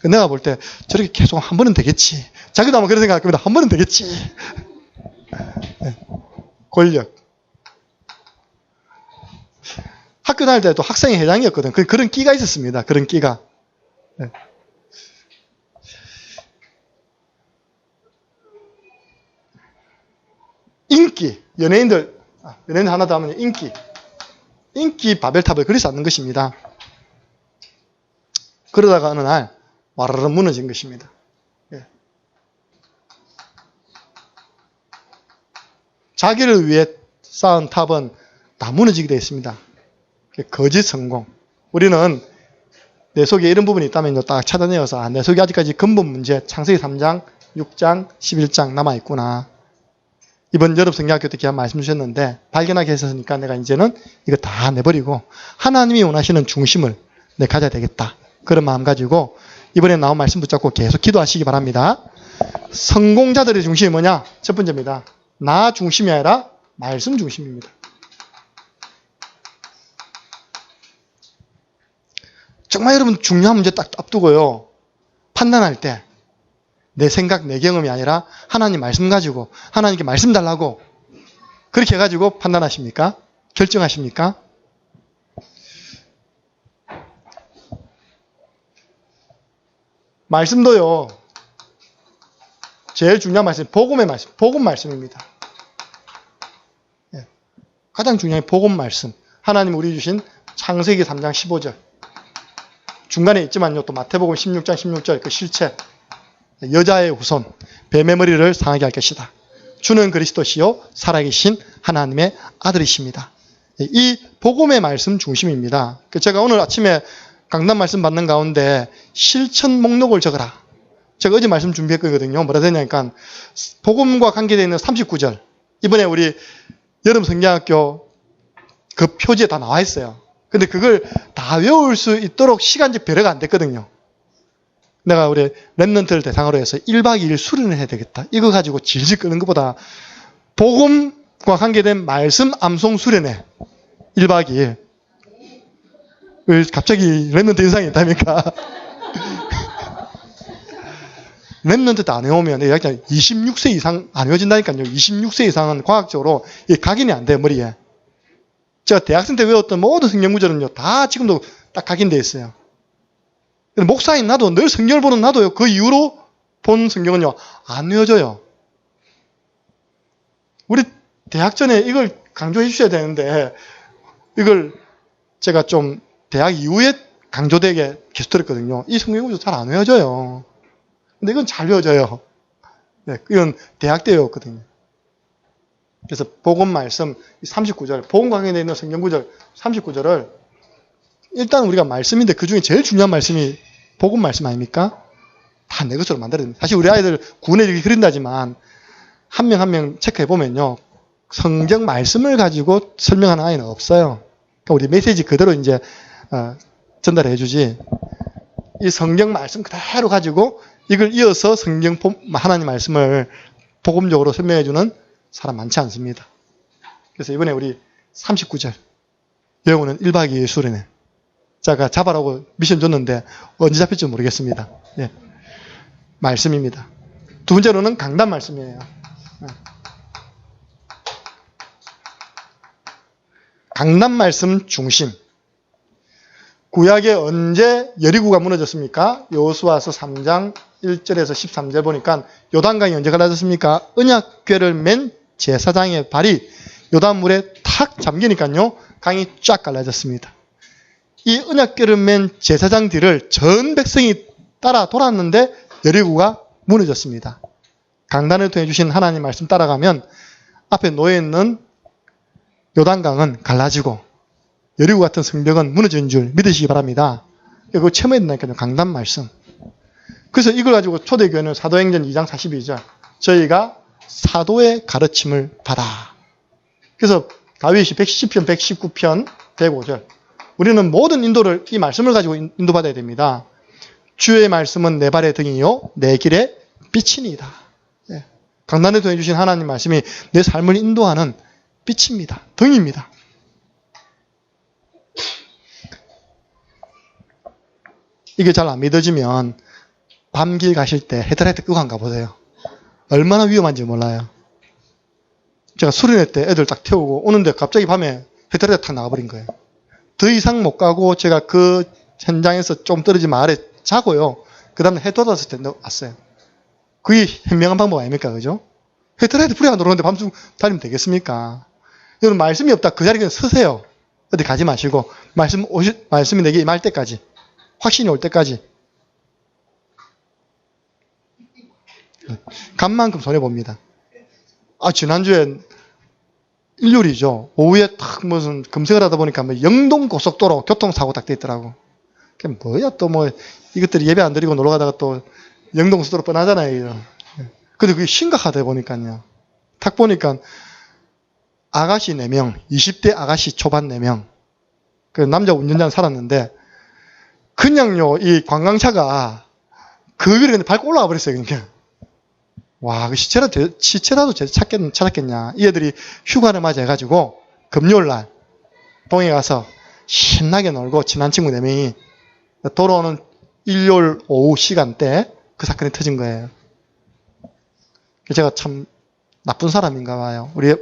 내가 볼 때 저렇게 계속 한 번은 되겠지. 자기도 아마 그런 생각할 겁니다. 한 번은 되겠지. 네. 권력. 학교 다닐 때도 학생회 회장이었거든. 그런 끼가 있었습니다. 그런 끼가. 네. 인기. 연예인들 하나 더 하면 인기 바벨탑을 그리 쌓는 것입니다. 그러다가 어느 날 와르르 무너진 것입니다. 예. 자기를 위해 쌓은 탑은 다 무너지게 되어 있습니다. 거짓 성공. 우리는 내 속에 이런 부분이 있다면 딱 찾아내어서 내 속에 아직까지 근본 문제 창세기 3장, 6장, 11장 남아있구나. 이번 여름 성경학교 때 귀한 말씀 주셨는데 발견하게 했으니까 내가 이제는 이거 다 내버리고 하나님이 원하시는 중심을 내 가져야 되겠다. 그런 마음 가지고 이번에 나온 말씀 붙잡고 계속 기도하시기 바랍니다. 성공자들의 중심이 뭐냐? 첫 번째입니다. 나 중심이 아니라 말씀 중심입니다. 정말 여러분 중요한 문제 딱 앞두고요. 판단할 때 내 생각, 내 경험이 아니라 하나님 말씀 가지고 하나님께 말씀 달라고 그렇게 해가지고 판단하십니까? 결정하십니까? 말씀도요. 제일 중요한 말씀, 복음의 말씀, 복음 말씀입니다. 가장 중요한 복음 말씀. 하나님 우리 주신 창세기 3장 15절. 중간에 있지만요. 또 마태복음 16장 16절 그 실체. 여자의 후손, 뱀의 머리를 상하게 할 것이다. 주는 그리스도시요 살아계신 하나님의 아들이십니다. 이 복음의 말씀 중심입니다. 제가 오늘 아침에 강단 말씀 받는 가운데 실천 목록을 적어라. 제가 어제 말씀 준비했거든요. 뭐라 되냐니까 복음과 관계되어 있는 39절. 이번에 우리 여름 성경학교 그 표지에 다 나와 있어요. 근데 그걸 다 외울 수 있도록 시간적 배려가 안 됐거든요. 내가 우리 랩런트를 대상으로 해서 1박 2일 수련을 해야 되겠다. 이거 가지고 질질 끄는 것보다 복음과 관계된 말씀 암송 수련회 1박 2일. 왜 갑자기 랩런트 인상이 있답니까? 랩런트 안 외우면 약간 26세 이상 안 외워진다니까요. 26세 이상은 과학적으로 각인이 안 돼요, 머리에. 제가 대학생 때 외웠던 모든 성경 구절은요, 다 지금도 딱 각인되어 있어요. 목사인 나도 늘 성경을 보는 나도요. 그 이후로 본 성경은요. 안 외워져요. 우리 대학 전에 이걸 강조해 주셔야 되는데 이걸 제가 좀 대학 이후에 강조되게 계속 들었거든요. 이 성경 구절 잘 안 외워져요. 근데 이건 잘 외워져요. 네, 이건 대학 때 외웠거든요. 그래서 복음 말씀 39절, 복음 관계되어 있는 성경 구절 39절을 일단 우리가 말씀인데 그 중에 제일 중요한 말씀이 복음 말씀 아닙니까? 다 내 것으로 만들어야 됩니다. 사실 우리 아이들 구원에 이렇게 흐른다지만 한 명 한 명 체크해 보면요. 성경 말씀을 가지고 설명하는 아이는 없어요. 그러니까 우리 메시지 그대로 이제 전달해 주지. 이 성경 말씀 그대로 가지고 이걸 이어서 성경 하나님 말씀을 복음적으로 설명해 주는 사람 많지 않습니다. 그래서 이번에 우리 39절 외우는 1박 2일 수련회. 제가 잡아라고 미션 줬는데 언제 잡힐지 모르겠습니다. 예. 말씀입니다. 두 번째로는 강단 말씀이에요. 강단 말씀 중심. 구약에 언제 여리고가 무너졌습니까? 여호수아서 3장 1절에서 13절 보니까 요단강이 언제 갈라졌습니까? 언약궤를 맨 제사장의 발이 요단물에 탁 잠기니까요. 강이 쫙 갈라졌습니다. 이 언약궤를 맨 제사장 뒤를 전 백성이 따라 돌았는데 여리고가 무너졌습니다. 강단을 통해 주신 하나님 말씀 따라가면 앞에 놓여있는 요단강은 갈라지고 여리고 같은 성벽은 무너진 줄 믿으시기 바랍니다. 그거 체험해야 된다니까요. 강단 말씀. 그래서 이걸 가지고 초대교회는 사도행전 2장 42절 저희가 사도의 가르침을 받아. 그래서 다윗이 110편, 119편, 105절 우리는 모든 인도를 이 말씀을 가지고 인도받아야 됩니다. 주의 말씀은 내 발의 등이요 내 길의 빛이니이다. 예. 강단에 통해 주신 하나님 말씀이 내 삶을 인도하는 빛입니다. 등입니다. 이게 잘 안 믿어지면 밤길 가실 때 헤드라이트 끄고 안 가보세요. 얼마나 위험한지 몰라요. 제가 수련회 때 애들 딱 태우고 오는데 갑자기 밤에 헤드라이트 탁 나가버린 거예요. 더 이상 못 가고 제가 그 현장에서 좀 떨어지면 아래 자고요. 그 다음에 해 돋았을 때 왔어요. 그게 현명한 방법 아닙니까? 그죠? 헤드라이트 불이 안 들어오는데 밤중 다니면 되겠습니까? 여러분 말씀이 없다. 그 자리에 그냥 서세요. 어디 가지 마시고 말씀이 내게 임할 때까지 확신이 올 때까지 간만큼 손해봅니다. 지난주에 일요일이죠. 오후에 탁 무슨 검색을 하다 보니까 영동 고속도로 교통사고 딱 돼 있더라고. 그게 뭐야 또 이것들이 예배 안 드리고 놀러 가다가 또 영동 고속도로 뻔하잖아요. 근데 그게 심각하다 보니까요. 탁 보니까 아가씨 4명, 20대 아가씨 초반 4명. 그 남자 운전자는 살았는데, 그냥요, 이 관광차가 그 위로 밟고 올라가 버렸어요, 그러니까. 와, 그 시체라도 찾았겠냐. 이 애들이 휴가를 맞이해가지고, 금요일날, 동해 가서 신나게 놀고, 친한 친구 4명이 돌아오는 일요일 오후 시간대, 그 사건이 터진 거예요. 제가 참 나쁜 사람인가 봐요. 우리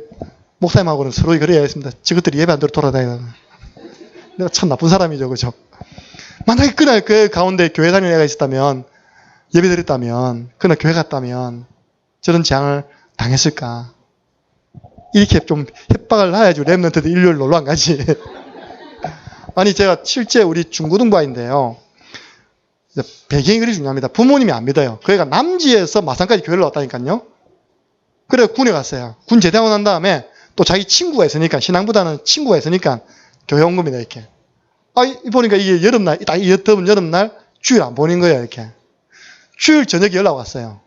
목사님하고는 서로 그래야 했습니다. 저것들이 예배 안 들어 돌아다니는. 내가 참 나쁜 사람이죠, 그죠? 만약에 그날 그 가운데 교회 다니는 애가 있었다면, 예배 드렸다면, 그날 교회 갔다면, 저런 재앙을 당했을까? 이렇게 좀 협박을 해야지 랩런트들 일요일 놀러 안 가지. 아니, 제가 실제 우리 중고등부아인데요. 배경이 그리 중요합니다. 부모님이 안 믿어요. 그 애가 남지에서 마산까지 교회를 왔다니까요. 그래 군에 갔어요. 군 제대하고 난 다음에 또 자기 친구가 있으니까, 신앙보다는 친구가 있으니까 교회 온 겁니다, 이렇게. 보니까 이게 여름날, 딱 더운 여름날 주일 안 보는 거예요, 이렇게. 주일 저녁에 연락 왔어요.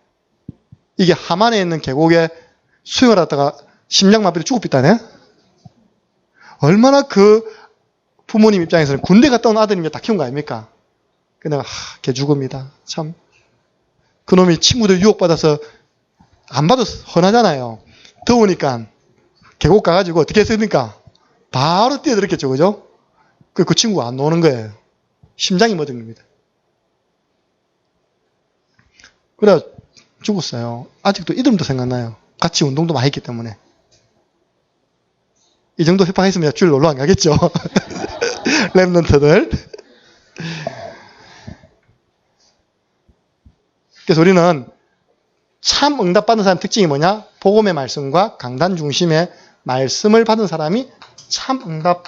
이게 하만에 있는 계곡에 수영을 하다가 심장마비로 죽었다네? 얼마나 그 부모님 입장에서는 군대 갔다 온 아들이 다 키운 거 아닙니까? 그 내가, 걔 죽음이다. 참. 그놈이 친구들 유혹받아서 안 봐도 헌하잖아요. 더우니까 계곡 가가지고 어떻게 했습니까? 바로 뛰어들었겠죠, 그죠? 그 친구가 안 노는 거예요. 심장이 멎은 겁니다. 그래 죽었어요. 아직도 이름도 생각나요. 같이 운동도 많이 했기 때문에. 이 정도 협박했으면 주일 놀러 안 가겠죠. 랩런트들. 그래서 우리는 참 응답받는 사람 특징이 뭐냐? 복음의 말씀과 강단 중심의 말씀을 받은 사람이 참 응답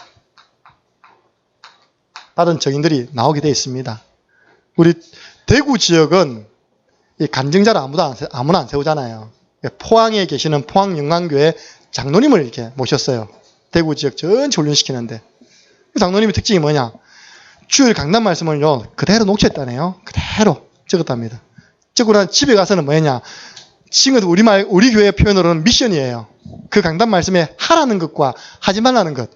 받은 증인들이 나오게 되어 있습니다. 우리 대구 지역은 이 간증자를 아무나 안 세우잖아요. 포항에 계시는 포항영광교회 장로님을 이렇게 모셨어요. 대구 지역 전체 훈련시키는데. 그 장로님의 특징이 뭐냐? 주일 강단 말씀을요, 그대로 녹취했다네요. 그대로 적었답니다. 적고 난 집에 가서는 뭐냐? 지금 우리 교회 표현으로는 미션이에요. 그 강단 말씀에 하라는 것과 하지 말라는 것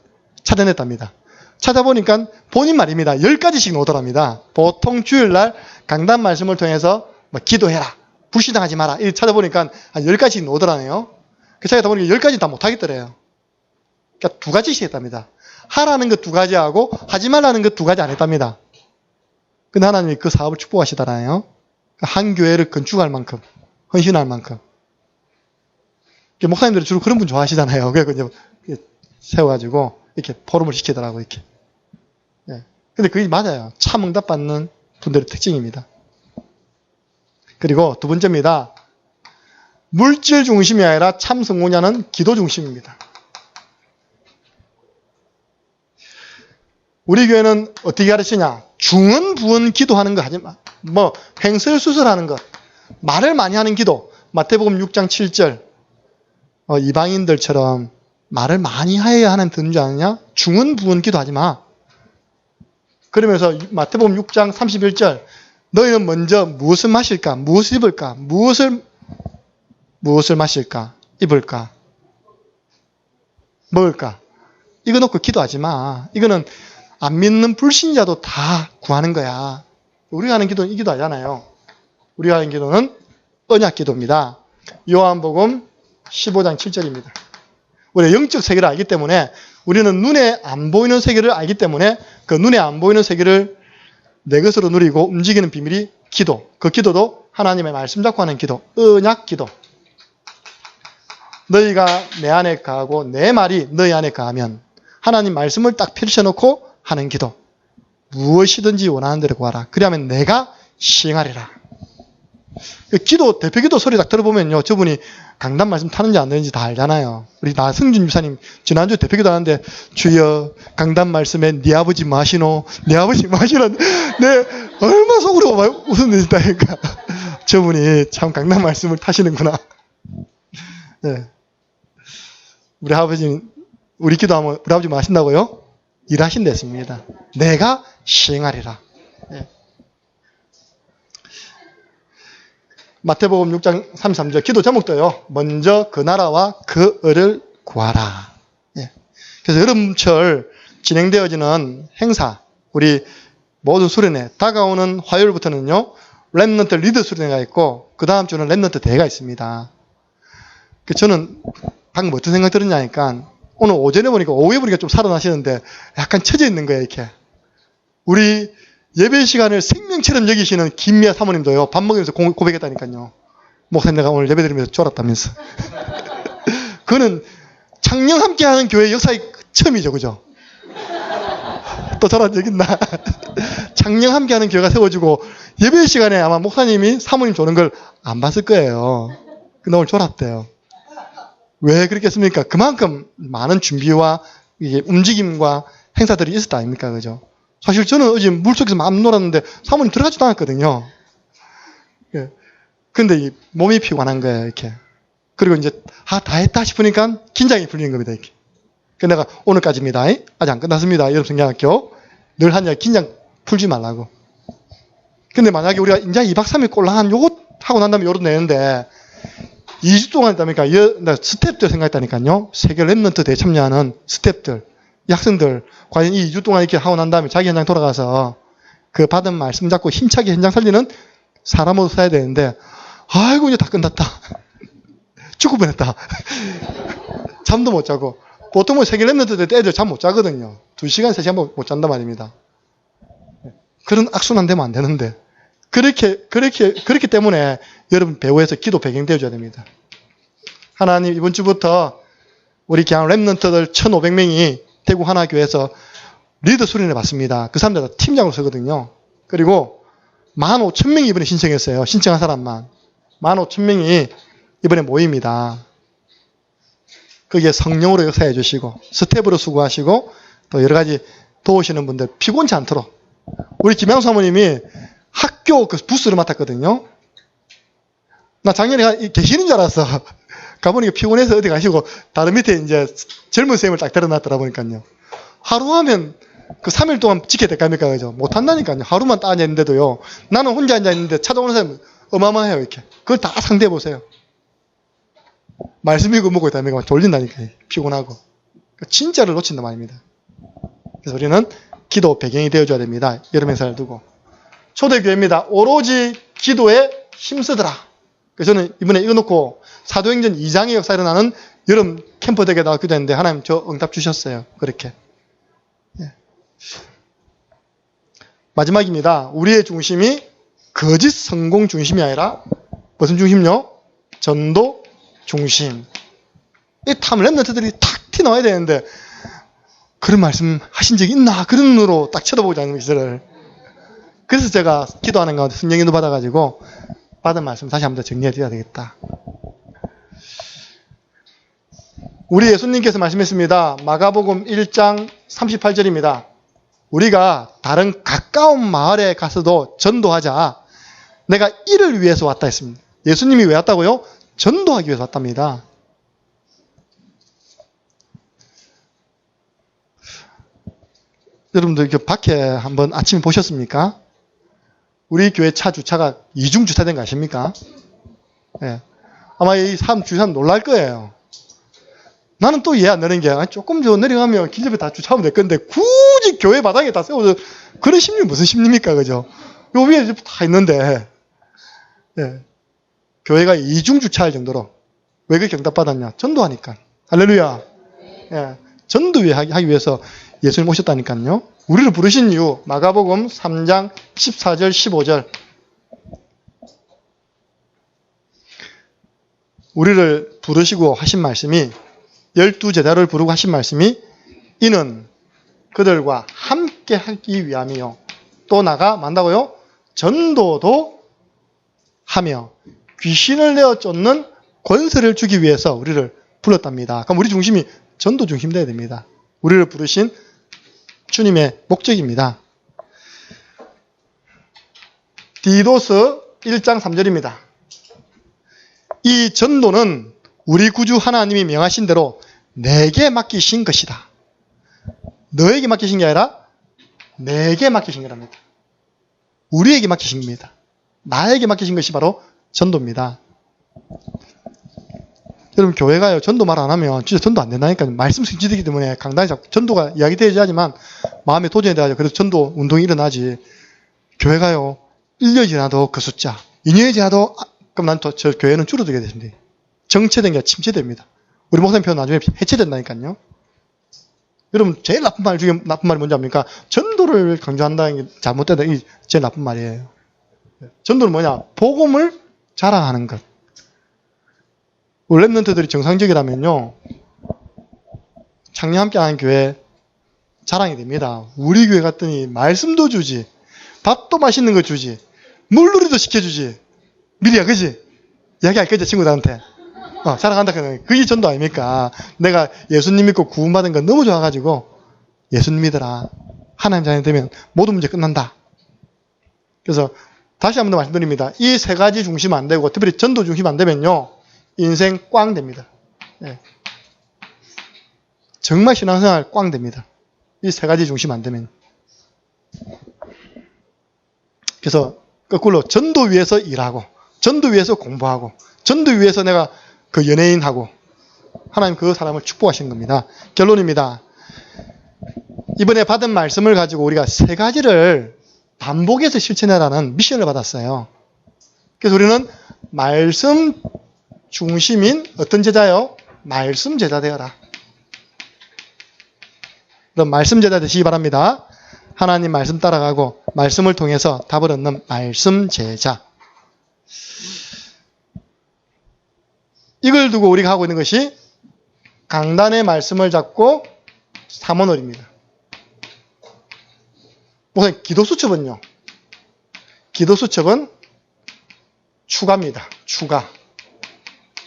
찾아냈답니다. 찾아보니까 본인 말입니다. 10가지씩 나오더랍니다. 보통 주일날 강단 말씀을 통해서 뭐 기도해라, 불신당하지 마라, 이렇게 찾아보니까 한 10가지씩 나오더라네요. 그 차이다 보니까 10가지 다 못하겠더래요. 그러니까 2가지씩 했답니다. 하라는 것 2가지 하고 하지 말라는 것 2가지 안 했답니다. 근데 하나님이 그 사업을 축복하시더라요. 한 교회를 건축할 만큼, 헌신할 만큼. 목사님들이 주로 그런 분 좋아하시잖아요. 그래서 이제 세워가지고 이렇게 포럼을 시키더라고요, 이렇게. 예. 근데 그게 맞아요. 참 응답받는 분들의 특징입니다. 그리고 2번째입니다. 물질 중심이 아니라 참 성공자는 기도 중심입니다. 우리 교회는 어떻게 가르치냐? 중은 부은 기도하는 거 하지 마. 뭐 횡설수설하는 것, 말을 많이 하는 기도. 마태복음 6장 7절. 이방인들처럼 말을 많이 해야 하는 드는 줄 아느냐? 중은 부은 기도하지 마. 그러면서 마태복음 6장 31절. 너희는 먼저 무엇을 마실까? 무엇을 입을까? 무엇을 마실까? 입을까? 먹을까? 이거 놓고 기도하지 마. 이거는 안 믿는 불신자도 다 구하는 거야. 우리가 하는 기도는 이 기도 하잖아요. 우리가 하는 기도는 언약 기도입니다. 요한복음 15장 7절입니다. 우리가 영적 세계를 알기 때문에, 우리는 눈에 안 보이는 세계를 알기 때문에 그 눈에 안 보이는 세계를 내 것으로 누리고 움직이는 비밀이 기도. 그 기도도 하나님의 말씀 잡고 하는 기도, 언약 기도. 너희가 내 안에 거하고 내 말이 너희 안에 거하면, 하나님 말씀을 딱 펼쳐놓고 하는 기도. 무엇이든지 원하는 대로 구하라. 그리하면 내가 시행하리라. 기도, 대표기도 소리 딱 들어보면요, 저분이 강단 말씀 타는지 안 되는지 다 알잖아요. 우리 나승준 유사님 지난주 대표기도 하는데, 주여 강단 말씀에 네 아버지 마시노, 네 아버지 마시노. 네, 얼마나 속으로 웃었는지다니까. 저분이 참 강단 말씀을 타시는구나. 네. 우리 아버지는, 우리 기도하면 우리 아버지 마신다고요? 일하신댔습니다. 내가 시행하리라. 네. 마태복음 6장 33절 기도 제목도요. 먼저 그 나라와 그 의를 구하라. 예. 그래서 여름철 진행되어지는 행사, 우리 모든 수련회 다가오는 화요일부터는요. 렘넌트 리더 수련회가 있고 그 다음 주는 렘넌트 대회가 있습니다. 저는 방금 어떤 생각 들었냐니까 오늘 오전에 보니까 오후에 보니까 좀 살아나시는데 약간 처져 있는 거예요. 이렇게. 우리 예배 시간을 생명처럼 여기시는 김미아 사모님도요. 밥 먹으면서 고백했다니까요. 목사님 내가 오늘 예배 드리면서 졸았다면서. 그거는 창녕 함께하는 교회 역사의 처음이죠. 그죠? 또 저런 적 있나? 창녕 함께하는 교회가 세워지고 예배 시간에 아마 목사님이 사모님 조는 걸 안 봤을 거예요. 근데 오늘 졸았대요. 왜 그렇겠습니까? 그만큼 많은 준비와 이게 움직임과 행사들이 있었다 아닙니까? 그죠? 사실 저는 어제 물속에서 막 놀았는데 사모님 들어가지도 않았거든요. 예. 근데 이 몸이 피곤한 거예요, 이렇게. 그리고 이제, 다 했다 싶으니까 긴장이 풀리는 겁니다, 이렇게. 그래서 내가 오늘까지입니다. 아직 안 끝났습니다. 여러분 성경학교. 늘 하냐, 긴장 풀지 말라고. 근데 만약에 우리가 이제 2박 3일 꼴랑 요것 하고 난 다음에 요런 내는데, 2주 동안 했다니까, 스텝들 생각했다니까요. 세계 랩런트 대회 참여하는 스텝들, 이 학생들, 과연 이 2주 동안 이렇게 하고 난 다음에 자기 현장 돌아가서 그 받은 말씀 잡고 힘차게 현장 살리는 사람으로 써야 되는데, 아이고, 이제 다 끝났다. 죽을 뻔했다. 잠도 못 자고. 보통 세계 랩런트 때 애들 잠 못 자거든요. 2시간, 3시간 못 잔단 말입니다. 그런 악순환 되면 안 되는데. 그렇기 때문에 여러분 배후에서 기도 배경 되어줘야 됩니다. 하나님 이번 주부터 우리 그냥 랩런트들 1,500명이 대구 하나교회에서 리더 수련회 받습니다. 그 사람들 다 팀장으로 서거든요. 그리고 15,000명이 이번에 신청했어요. 신청한 사람만. 15,000명이 이번에 모입니다. 거기에 성령으로 역사해 주시고 스텝으로 수고하시고 또 여러 가지 도우시는 분들 피곤치 않도록. 우리 김양수 사모님이 학교 그 부스를 맡았거든요. 나 작년에 계시는 줄 알았어. 가보니까 피곤해서 어디 가시고 다른 밑에 이제 젊은 선생님을 딱 데려놨더라 보니까요. 하루 하면 그 3일 동안 지켜야 될까 합니까? 그죠? 못한다니까요. 하루만 딱 앉아있는데도요. 나는 혼자 앉아있는데 찾아오는 사람 어마어마해요. 이렇게. 그걸 다 상대해 보세요. 말씀 읽고 먹고 있다니까 졸린다니까요. 피곤하고. 진짜를 놓친단 말입니다. 그래서 우리는 기도 배경이 되어줘야 됩니다. 여름 행사를 두고. 초대교회입니다. 오로지 기도에 힘쓰더라. 그래서 저는 이번에 이거 놓고 사도행전 2장의 역사에 일어나는 여름 캠프 대회에 나왔기도 했는데 하나님 저 응답 주셨어요. 그렇게. 예. 마지막입니다. 우리의 중심이 거짓 성공 중심이 아니라 무슨 중심요? 전도 중심. 이 탐 랩런트들이 탁 튀어나와야 되는데 그런 말씀 하신 적이 있나? 그런 눈으로 딱 쳐다보지 않는 것을. 그래서 제가 기도하는 가운데 성령인도 받아가지고 받은 말씀 다시 한번 더 정리해 드려야 되겠다. 우리 예수님께서 말씀했습니다. 마가복음 1장 38절입니다. 우리가 다른 가까운 마을에 가서도 전도하자. 내가 이를 위해서 왔다 했습니다. 예수님이 왜 왔다고요? 전도하기 위해서 왔답니다. 여러분들 그 밖에 한번 아침에 보셨습니까? 우리 교회 차 주차가 이중 주차된 거 아십니까? 예. 아마 이 주사람 놀랄 거예요. 나는 또 이해 안 되는 게 조금 더 내려가면 길 옆에 다 주차하면 될 건데 굳이 교회 바닥에 다 세워서 그런 심리 무슨 심리입니까? 그죠? 요 위에 다 있는데 예. 교회가 이중 주차할 정도로 왜 그렇게 응답받았냐? 전도하니까. 할렐루야. 예. 전도하기 위해서 예수님 오셨다니까요. 우리를 부르신 이유 마가복음 3장 14절 15절 우리를 부르시고 하신 말씀이 12제자를 부르고 하신 말씀이 이는 그들과 함께 하기 위함이요. 또 나가 만다고요? 전도도 하며 귀신을 내어 쫓는 권세를 주기 위해서 우리를 불렀답니다. 그럼 우리 중심이 전도 중심 되어야 됩니다. 우리를 부르신 주님의 목적입니다. 디도스 1장 3절입니다. 이 전도는 우리 구주 하나님이 명하신 대로 내게 맡기신 것이다. 너에게 맡기신 게 아니라 내게 맡기신 거랍니다. 우리에게 맡기신 겁니다. 나에게 맡기신 것이 바로 전도입니다. 여러분, 교회가요, 전도 말 안 하면 진짜 전도 안 된다니까요. 말씀 승진이기 때문에 강단에 자꾸 전도가 이야기되어야지 하지만 마음에 도전이 돼야죠. 그래서 전도 운동이 일어나지. 교회가요, 1년이 지나도 그 숫자, 2년이 지나도, 그럼 저 교회는 줄어들게 되십니다. 정체된 게 침체됩니다. 우리 목사님 표현 나중에 해체된다니까요. 여러분, 제일 나쁜 말 중에 나쁜 말이 뭔지 압니까? 전도를 강조한다는 게 잘못되다. 이 제일 나쁜 말이에요. 전도는 뭐냐? 복음을 자랑하는 것. 랩런트들이 정상적이라면요, 창녕 함께 하는 교회 자랑이 됩니다. 우리 교회 갔더니 말씀도 주지, 밥도 맛있는 거 주지, 물놀이도 시켜주지. 미리야, 그지? 이야기할 거지, 친구들한테. 자랑한다. 그게 전도 아닙니까? 내가 예수님 믿고 구원받은 건 너무 좋아가지고, 예수님 믿어라. 하나님 자녀 되면 모든 문제 끝난다. 그래서 다시 한 번 더 말씀드립니다. 이 세 가지 중심 안 되고, 특별히 전도 중심 안 되면요, 인생 꽝 됩니다. 네. 정말 신앙생활 꽝 됩니다. 이 세 가지 중심 안 되면. 그래서 거꾸로 전도 위해서 일하고, 전도 위해서 공부하고, 전도 위해서 내가 그 연예인하고, 하나님 그 사람을 축복하시는 겁니다. 결론입니다. 이번에 받은 말씀을 가지고 우리가 세 가지를 반복해서 실천해라는 미션을 받았어요. 그래서 우리는 말씀 중심인 어떤 제자요? 말씀 제자 되어라. 그럼 말씀 제자 되시기 바랍니다. 하나님 말씀 따라가고 말씀을 통해서 답을 얻는 말씀 제자. 이걸 두고 우리가 하고 있는 것이 강단의 말씀을 잡고 사모놀입니다. 우선 기도수첩은요. 기도수첩은 추가입니다. 추가.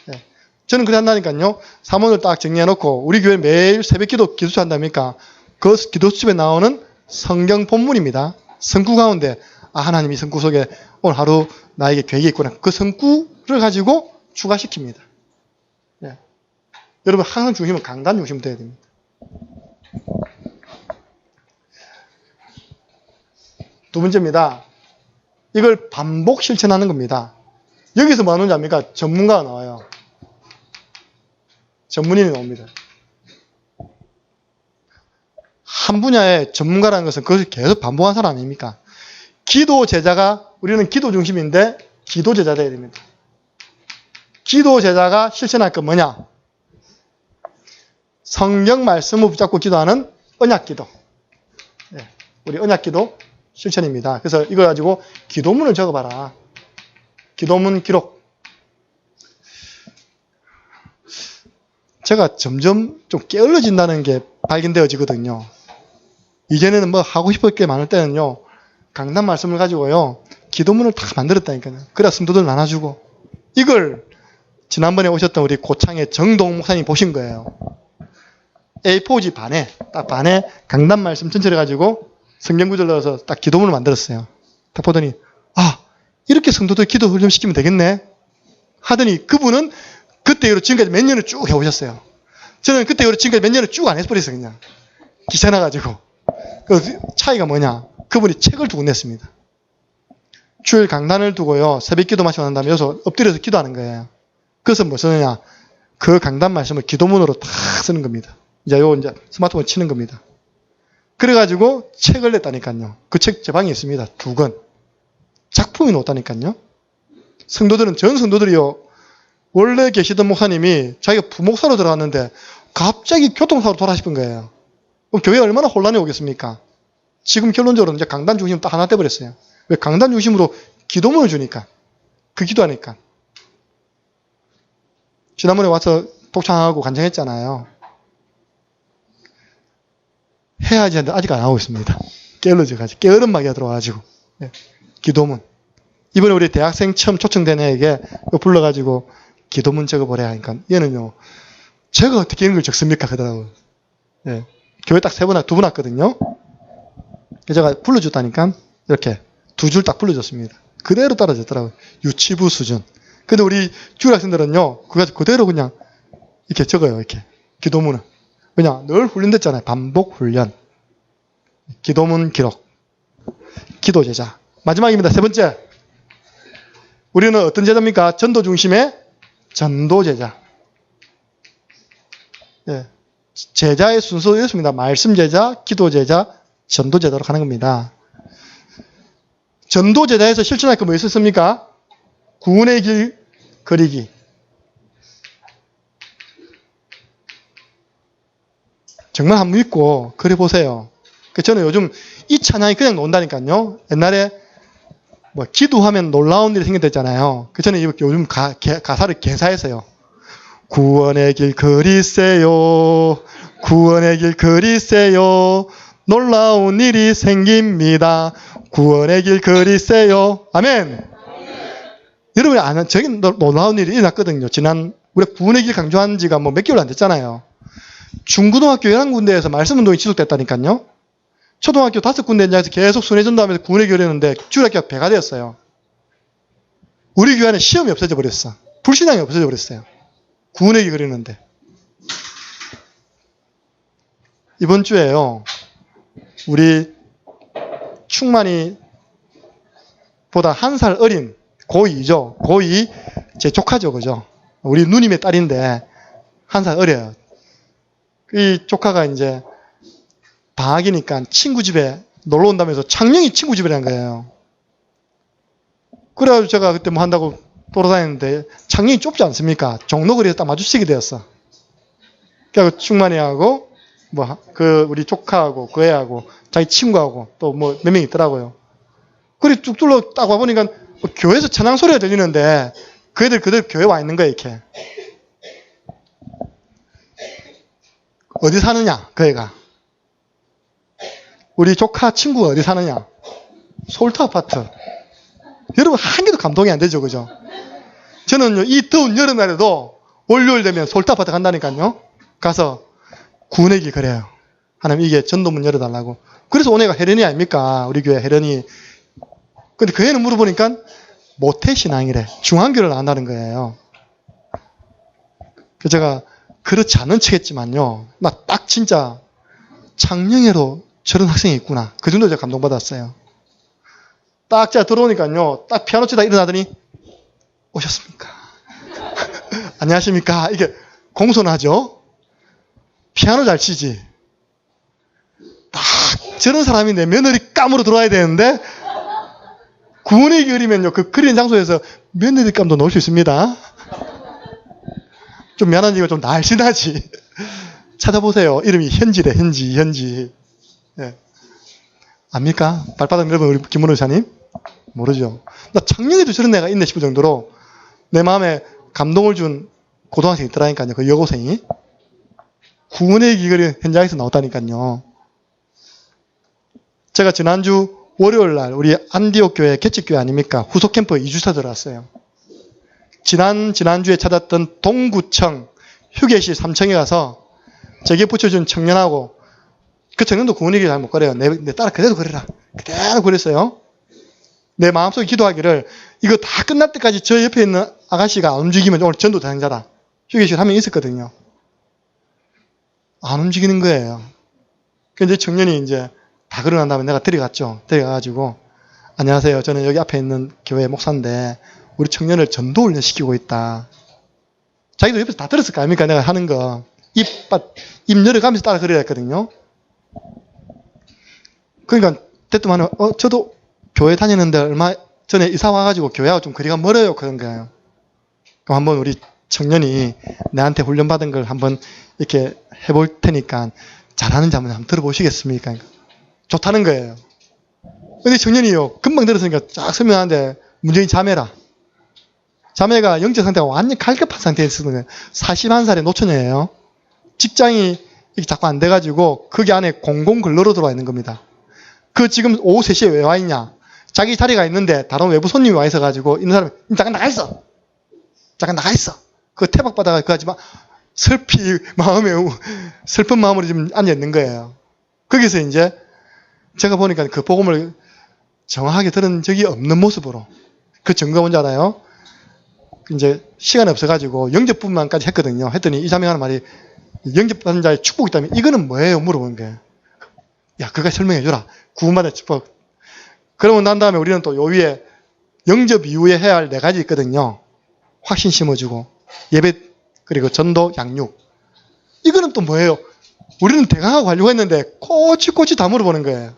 네. 저는 그래 한다니까요. 사모를 딱 정리해놓고 우리 교회 매일 새벽기도 기도수첩 한다니까 그 기도수첩에 나오는 성경 본문입니다. 성구 가운데 하나님이 성구 속에 오늘 하루 나에게 계획이 있구나. 그 성구를 가지고 추가시킵니다. 네. 여러분 항상 중심은 강단 중심으로 돼야 됩니다. 두 번째입니다. 이걸 반복 실천하는 겁니다. 여기서 뭐 하는지 압니까? 전문가가 나와요. 전문인이 나옵니다. 한 분야의 전문가라는 것은 그것을 계속 반복한 사람 아닙니까? 기도 제자가, 우리는 기도 중심인데 기도 제자 되어야 됩니다. 기도 제자가 실천할 건 뭐냐? 성경 말씀을 붙잡고 기도하는 언약 기도. 네, 우리 언약 기도 실천입니다. 그래서 이걸 가지고 기도문을 적어봐라. 기도문 기록. 제가 점점 좀 게을러진다는 게 발견되어지거든요. 이전에는 뭐 하고 싶을 게 많을 때는요, 강단 말씀을 가지고요, 기도문을 다 만들었다니까요. 그래야 성도들 나눠주고. 이걸 지난번에 오셨던 우리 고창의 정동 목사님이 보신 거예요. A4지 반에, 딱 반에 강단 말씀 전체를 가지고 성경구절 넣어서 딱 기도문을 만들었어요. 딱 보더니, 이렇게 성도들 기도 훈련시키면 되겠네? 하더니 그분은 그때 이후로 지금까지 몇 년을 쭉 해오셨어요. 저는 그때 이후로 지금까지 몇 년을 쭉 안 해버렸어요, 그냥. 귀찮아가지고. 그 차이가 뭐냐? 그분이 책을 두고 냈습니다. 주일 강단을 두고요, 새벽 기도 마치고 난 다음에 여기서 엎드려서 기도하는 거예요. 그래서 뭐 쓰느냐? 그 강단 말씀을 기도문으로 다 쓰는 겁니다. 이제 스마트폰 치는 겁니다. 그래가지고 책을 냈다니까요. 그 책 제 방에 있습니다. 2권. 작품이 나왔다니까요. 성도들은, 전 성도들이요, 원래 계시던 목사님이 자기가 부목사로 들어갔는데 갑자기 교통사고로 돌아가신 거예요. 그럼 교회가 얼마나 혼란이 오겠습니까? 지금 결론적으로 이제 강단 중심 딱 하나 떼버렸어요. 왜? 강단 중심으로 기도문을 주니까. 그 기도하니까. 지난번에 와서 독창하고 간증했잖아요. 해야지 하는데 아직 안 하고 있습니다. 게을러져가지고. 게으름마귀가 들어와가지고. 네. 기도문. 이번에 우리 대학생 처음 초청된 애에게 불러가지고 기도문 적어보래 하니까 얘는요, 제가 어떻게 이런 걸 적습니까? 그러더라고요. 네. 교회 딱 2분 왔거든요. 제가 불러줬다니까 이렇게 2줄 딱 불러줬습니다. 그대로 따라줬더라고요. 유치부 수준. 근데 우리 주일학생들은요, 그대로 그냥 이렇게 적어요. 이렇게. 기도문은. 그냥 늘 훈련됐잖아요. 반복 훈련. 기도문 기록. 기도 제자. 마지막입니다. 3번째. 우리는 어떤 제자입니까? 전도 중심의 전도제자. 예. 제자의 순서였습니다. 말씀 제자, 기도 제자, 전도 제자로 가는 겁니다. 전도 제자에서 실천할 게 뭐 있었습니까? 구원의 길 그리기. 정말 한번 믿고 그려보세요. 저는 요즘 이 찬양이 그냥 논다니까요. 옛날에 뭐 기도하면 놀라운 일이 생겼댔잖아요. 저는 요즘 가사를 개사했어요. 구원의 길 그리세요. 구원의 길 그리세요. 놀라운 일이 생깁니다. 구원의 길 그리세요. 아멘. 여러분이 아는 저기 놀라운 일이 일어났거든요. 지난 우리 구원의 길 강조한 지가 뭐 몇 개월 안 됐잖아요. 중고등학교 11군데에서 말씀운동이 지속됐다니까요. 초등학교 5군데에서 계속 순회전도하면서 구원의 길을 했는데 주일학교가 배가 되었어요. 우리 교회 안에 시험이 없어져 버렸어. 불신앙이 없어져 버렸어요. 구원의 길 그리는데. 이번 주에요. 우리 충만이 보다 한 살 어린 고2죠. 고2 제 조카죠. 그죠? 우리 누님의 딸인데 한 살 어려요. 이 조카가 이제 방학이니까 친구 집에 놀러 온다면서 창녕이 친구 집에 간 거예요. 그래가지고 제가 그때 뭐 한다고 돌아다녔는데 창녕이 좁지 않습니까? 종로거리에서 딱 마주치게 되었어. 그래서 충만이하고 뭐 우리 조카하고 그 애하고 자기 친구하고 또 뭐 몇 명 있더라고요. 그래 쭉 둘러 딱 와보니까 뭐 교회에서 찬양 소리가 들리는데 그 애들 그대로 교회 와 있는 거야 이렇게. 어디 사느냐 그 애가. 우리 조카 친구가 어디 사느냐. 솔트 아파트. 여러분 한 개도 감동이 안 되죠. 그죠? 저는 이 더운 여름날에도 월요일 되면 솔트 아파트 간다니까요. 가서 구원의 길 그래요. 하나님 이게 전도문 열어달라고. 그래서 온 애가 혜련이 아닙니까? 우리 교회 혜련이. 근데 그 애는 물어보니까 모태신앙이래. 중앙교를 나간다는 거예요. 그래서 제가 그렇지 않은 척했지만요. 나 딱 진짜 창녕회로 저런 학생이 있구나. 그 정도 제가 감동받았어요. 딱 제가 들어오니까요. 딱 피아노 치다 일어나더니 오셨습니까? 안녕하십니까? 이게 공손하죠? 피아노 잘 치지? 딱 저런 사람이 내 며느리 감으로 들어와야 되는데 구원의 길이면요. 그 그리는 장소에서 며느리 감도 넣을 수 있습니다. 좀 미안한 얘기가 좀 날씬하지. 찾아보세요. 이름이 현지래. 현지. 네. 압니까? 발바닥 여러분 우리 김문호 의사님? 모르죠. 나 작년에도 저런 애가 있네 싶을 정도로 내 마음에 감동을 준 고등학생이 있더라니까요. 그 여고생이. 구원의 길이 현장에서 나왔다니까요. 제가 지난주 월요일 날 우리 안디옥 교회 개척교회 아닙니까? 후속 캠프 2주차 들어왔어요. 지난주에 찾았던 동구청 휴게실 3층에 가서 제게 붙여준 청년하고 그 청년도 구원의 길 잘 못 걸어요. 내 따라 그대로 걸어라. 그대로 그랬어요. 내 마음속에 기도하기를 이거 다 끝날 때까지 저 옆에 있는 아가씨가 안 움직이면 오늘 전도 대상자다. 휴게실 한 명 있었거든요. 안 움직이는 거예요. 근데 청년이 이제 다 그러고 난 다음에 내가 데려갔죠. 데려가가지고 안녕하세요. 저는 여기 앞에 있는 교회 목사인데 우리 청년을 전도 훈련시키고 있다. 자기도 옆에서 다 들었을 거 아닙니까? 내가 하는 거. 입 열어가면서 따라 그래야 했거든요. 그러니까 대뜸 저도 교회 다니는데 얼마 전에 이사 와가지고 교회하고 좀 거리가 멀어요. 그런 거예요. 그럼 한번 우리 청년이 내한테 훈련받은 걸 한번 이렇게 해볼 테니까 잘하는지 한번 들어보시겠습니까? 좋다는 거예요. 근데 청년이요. 금방 들었으니까 쫙 설명하는데 문제는 자매라. 자매가 영적 상태가 완전 갈급한 상태에 있었는 거예요. 41살의 노처녀예요. 직장이 이렇게 자꾸 안 돼가지고 거기 안에 공공근로로 들어와 있는 겁니다. 그 지금 오후 3시에 왜 와 있냐? 자기 자리가 있는데 다른 외부 손님이 와 있어가지고 있는 사람이 잠깐 나가 있어. 잠깐 나가 있어. 그 태박 받아가 그 하지만 슬픈 마음으로 지금 앉아 있는 거예요. 거기서 이제 제가 보니까 그 복음을 정확하게 들은 적이 없는 모습으로 그 증거 뭔지 알아요? 이제 시간이 없어가지고 영접분만까지 했거든요. 했더니 이 자매가 하는 말이 영접받은 자의 축복이 있다면 이거는 뭐예요? 물어보는 거예요. 야, 그가 설명해 주라. 구원받은 축복. 그러고 난 다음에 우리는 또 요 위에 영접 이후에 해야 할 4가지 있거든요. 확신 심어주고, 예배, 그리고 전도, 양육. 이거는 또 뭐예요? 우리는 대강하고 하려고 했는데 꼬치꼬치 다 물어보는 거예요.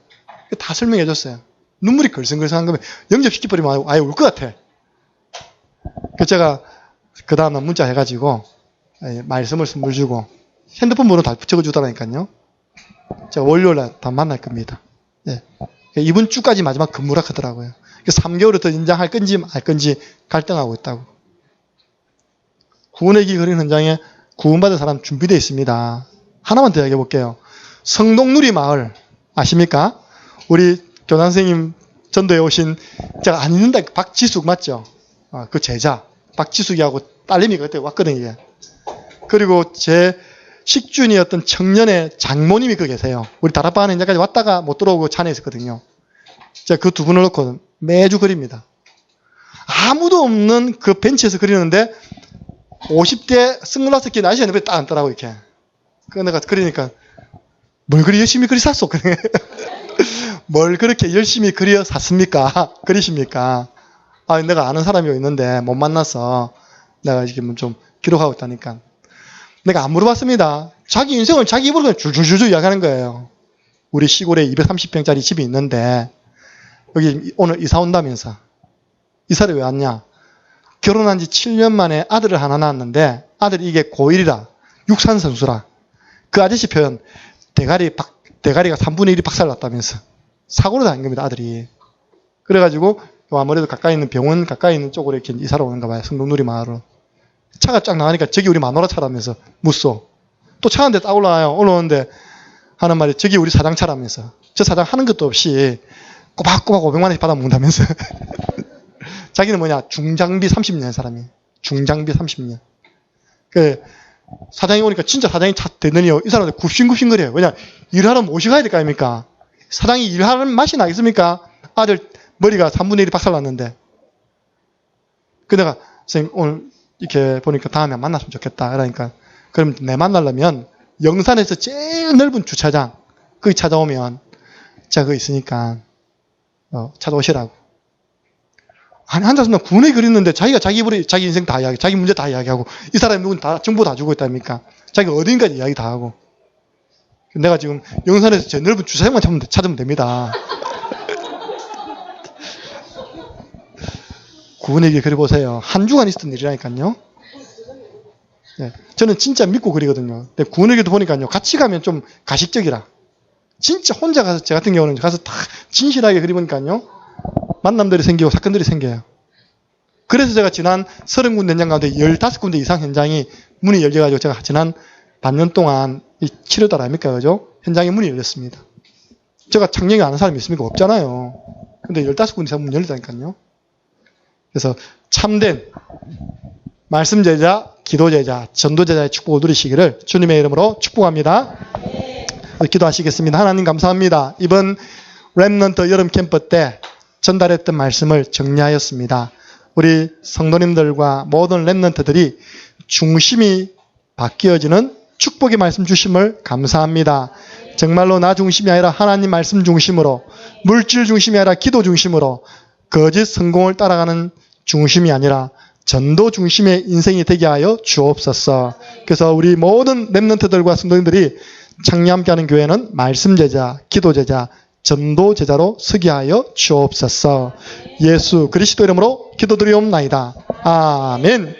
다 설명해 줬어요. 눈물이 걸성걸성한 거면 영접시켜버리면 아예 울 것 같아. 그래서 제가 그 다음날 문자 해가지고 말씀을 선물 주고 핸드폰 번호 다 적어주더라니까요. 제가 월요일날 다 만날 겁니다. 네. 이번 주까지 마지막 근무라 하더라고요. 3개월을 더 연장할 건지 말 건지 갈등하고 있다고. 구원의 흐르는 현장에 구원받은 사람 준비되어 있습니다. 하나만 더 이야기해 볼게요. 성동누리 마을 아십니까? 우리 교장선생님 전도에 오신, 제가 안 읽는다, 박지숙 맞죠? 그 제자 박지숙이하고 딸님이 그때 왔거든요. 그리고 제 식준이었던 청년의 장모님이 거기 계세요. 우리 다락방 현장까지 왔다가 못 들어오고 잔에 있었거든요. 제가 그 두 분을 놓고 매주 그립니다. 아무도 없는 그 벤치에서 그리는데 50대 선글라스 낀 아저씨가 옆에 딱 앉더라고 이렇게. 그 내가 그리니까 뭘 그리 열심히 그리 샀어? 뭘 그렇게 열심히 그려 샀습니까? 그리십니까? 아, 내가 아는 사람이 있는데 못 만나서 내가 지금 좀 기록하고 있다니까. 내가 안 물어봤습니다. 자기 인생을 자기 입으로 그냥 줄줄줄줄 이야기하는 거예요. 우리 시골에 230평짜리 집이 있는데 여기 오늘 이사 온다면서. 이사를 왜 왔냐? 결혼한 지 7년 만에 아들을 하나 낳았는데 아들이 이게 고1이라 육산 선수라. 그 아저씨 표현 대가리가 3분의 1이 박살났다면서. 사고로 다닌 겁니다, 아들이. 그래가지고 아무래도 가까이 있는 병원 가까이 있는 쪽으로 이렇게 이사를 오는가 봐요. 성동누리 마을로. 차가 쫙 나가니까 저기 우리 마누라 차라면서 무쏘. 또 차 한 대 딱 올라와요. 올라오는데 하는 말이 저기 우리 사장 차라면서. 저 사장 하는 것도 없이 꼬박꼬박 500만 원씩 받아 먹는다면서. 자기는 뭐냐? 중장비 30년 사람이. 중장비 30년. 그 사장이 오니까 진짜 사장이 차 대더니 이 사람들 굽신굽신거려요. 왜냐? 일하러 모셔가야 될 거 아닙니까? 사장이 일하는 맛이 나겠습니까? 아들 머리가 3분의 1이 박살났는데. 그 내가 선생님 오늘 이렇게 보니까 다음에 만났으면 좋겠다. 그러니까 그럼 내 만나려면 영산에서 제일 넓은 주차장 거기 찾아오면 제가 거기 있으니까 찾아오시라고. 아니 앉아서 나 구원에 그렸는데 자기가 자기 입으로 자기 인생 다 이야기, 자기 문제 다 이야기하고 이 사람이 누군 다 정보 다 주고 있다니까. 자기가 어딘가지 이야기 다 하고. 내가 지금 영산에서 제 넓은 주차장만 찾으면 됩니다. 구원에게 그려보세요. 한 주간 있었던 일이라니까요. 네, 저는 진짜 믿고 그리거든요. 근데 구원에게도 보니까요. 같이 가면 좀 가식적이라. 진짜 혼자 가서 저 같은 경우는 가서 다 진실하게 그리보니까요. 만남들이 생기고 사건들이 생겨요. 그래서 제가 지난 30군데 현장 가운데 15군데 이상 현장이 문이 열려가지고 제가 지난 반년 동안 치료달 아닙니까? 그죠? 현장에 문이 열렸습니다. 제가 작년에 아는 사람이 있습니까? 없잖아요. 근데 15군데 이상 문이 열렸다니까요. 그래서 참된 말씀 제자, 기도 제자, 전도 제자의 축복을 누리시기를 주님의 이름으로 축복합니다. 기도하시겠습니다. 하나님 감사합니다. 이번 렘넌트 여름 캠프 때 전달했던 말씀을 정리하였습니다. 우리 성도님들과 모든 렘넌트들이 중심이 바뀌어지는 축복의 말씀 주심을 감사합니다. 정말로 나 중심이 아니라 하나님 말씀 중심으로, 물질 중심이 아니라 기도 중심으로, 거짓 성공을 따라가는 중심이 아니라 전도 중심의 인생이 되게 하여 주옵소서. 그래서 우리 모든 렘넌트들과 성도님들이 창리함께하는 교회는 말씀 제자, 기도 제자, 전도 제자로 서게 하여 주옵소서. 예수 그리스도 이름으로 기도드리옵나이다. 아멘.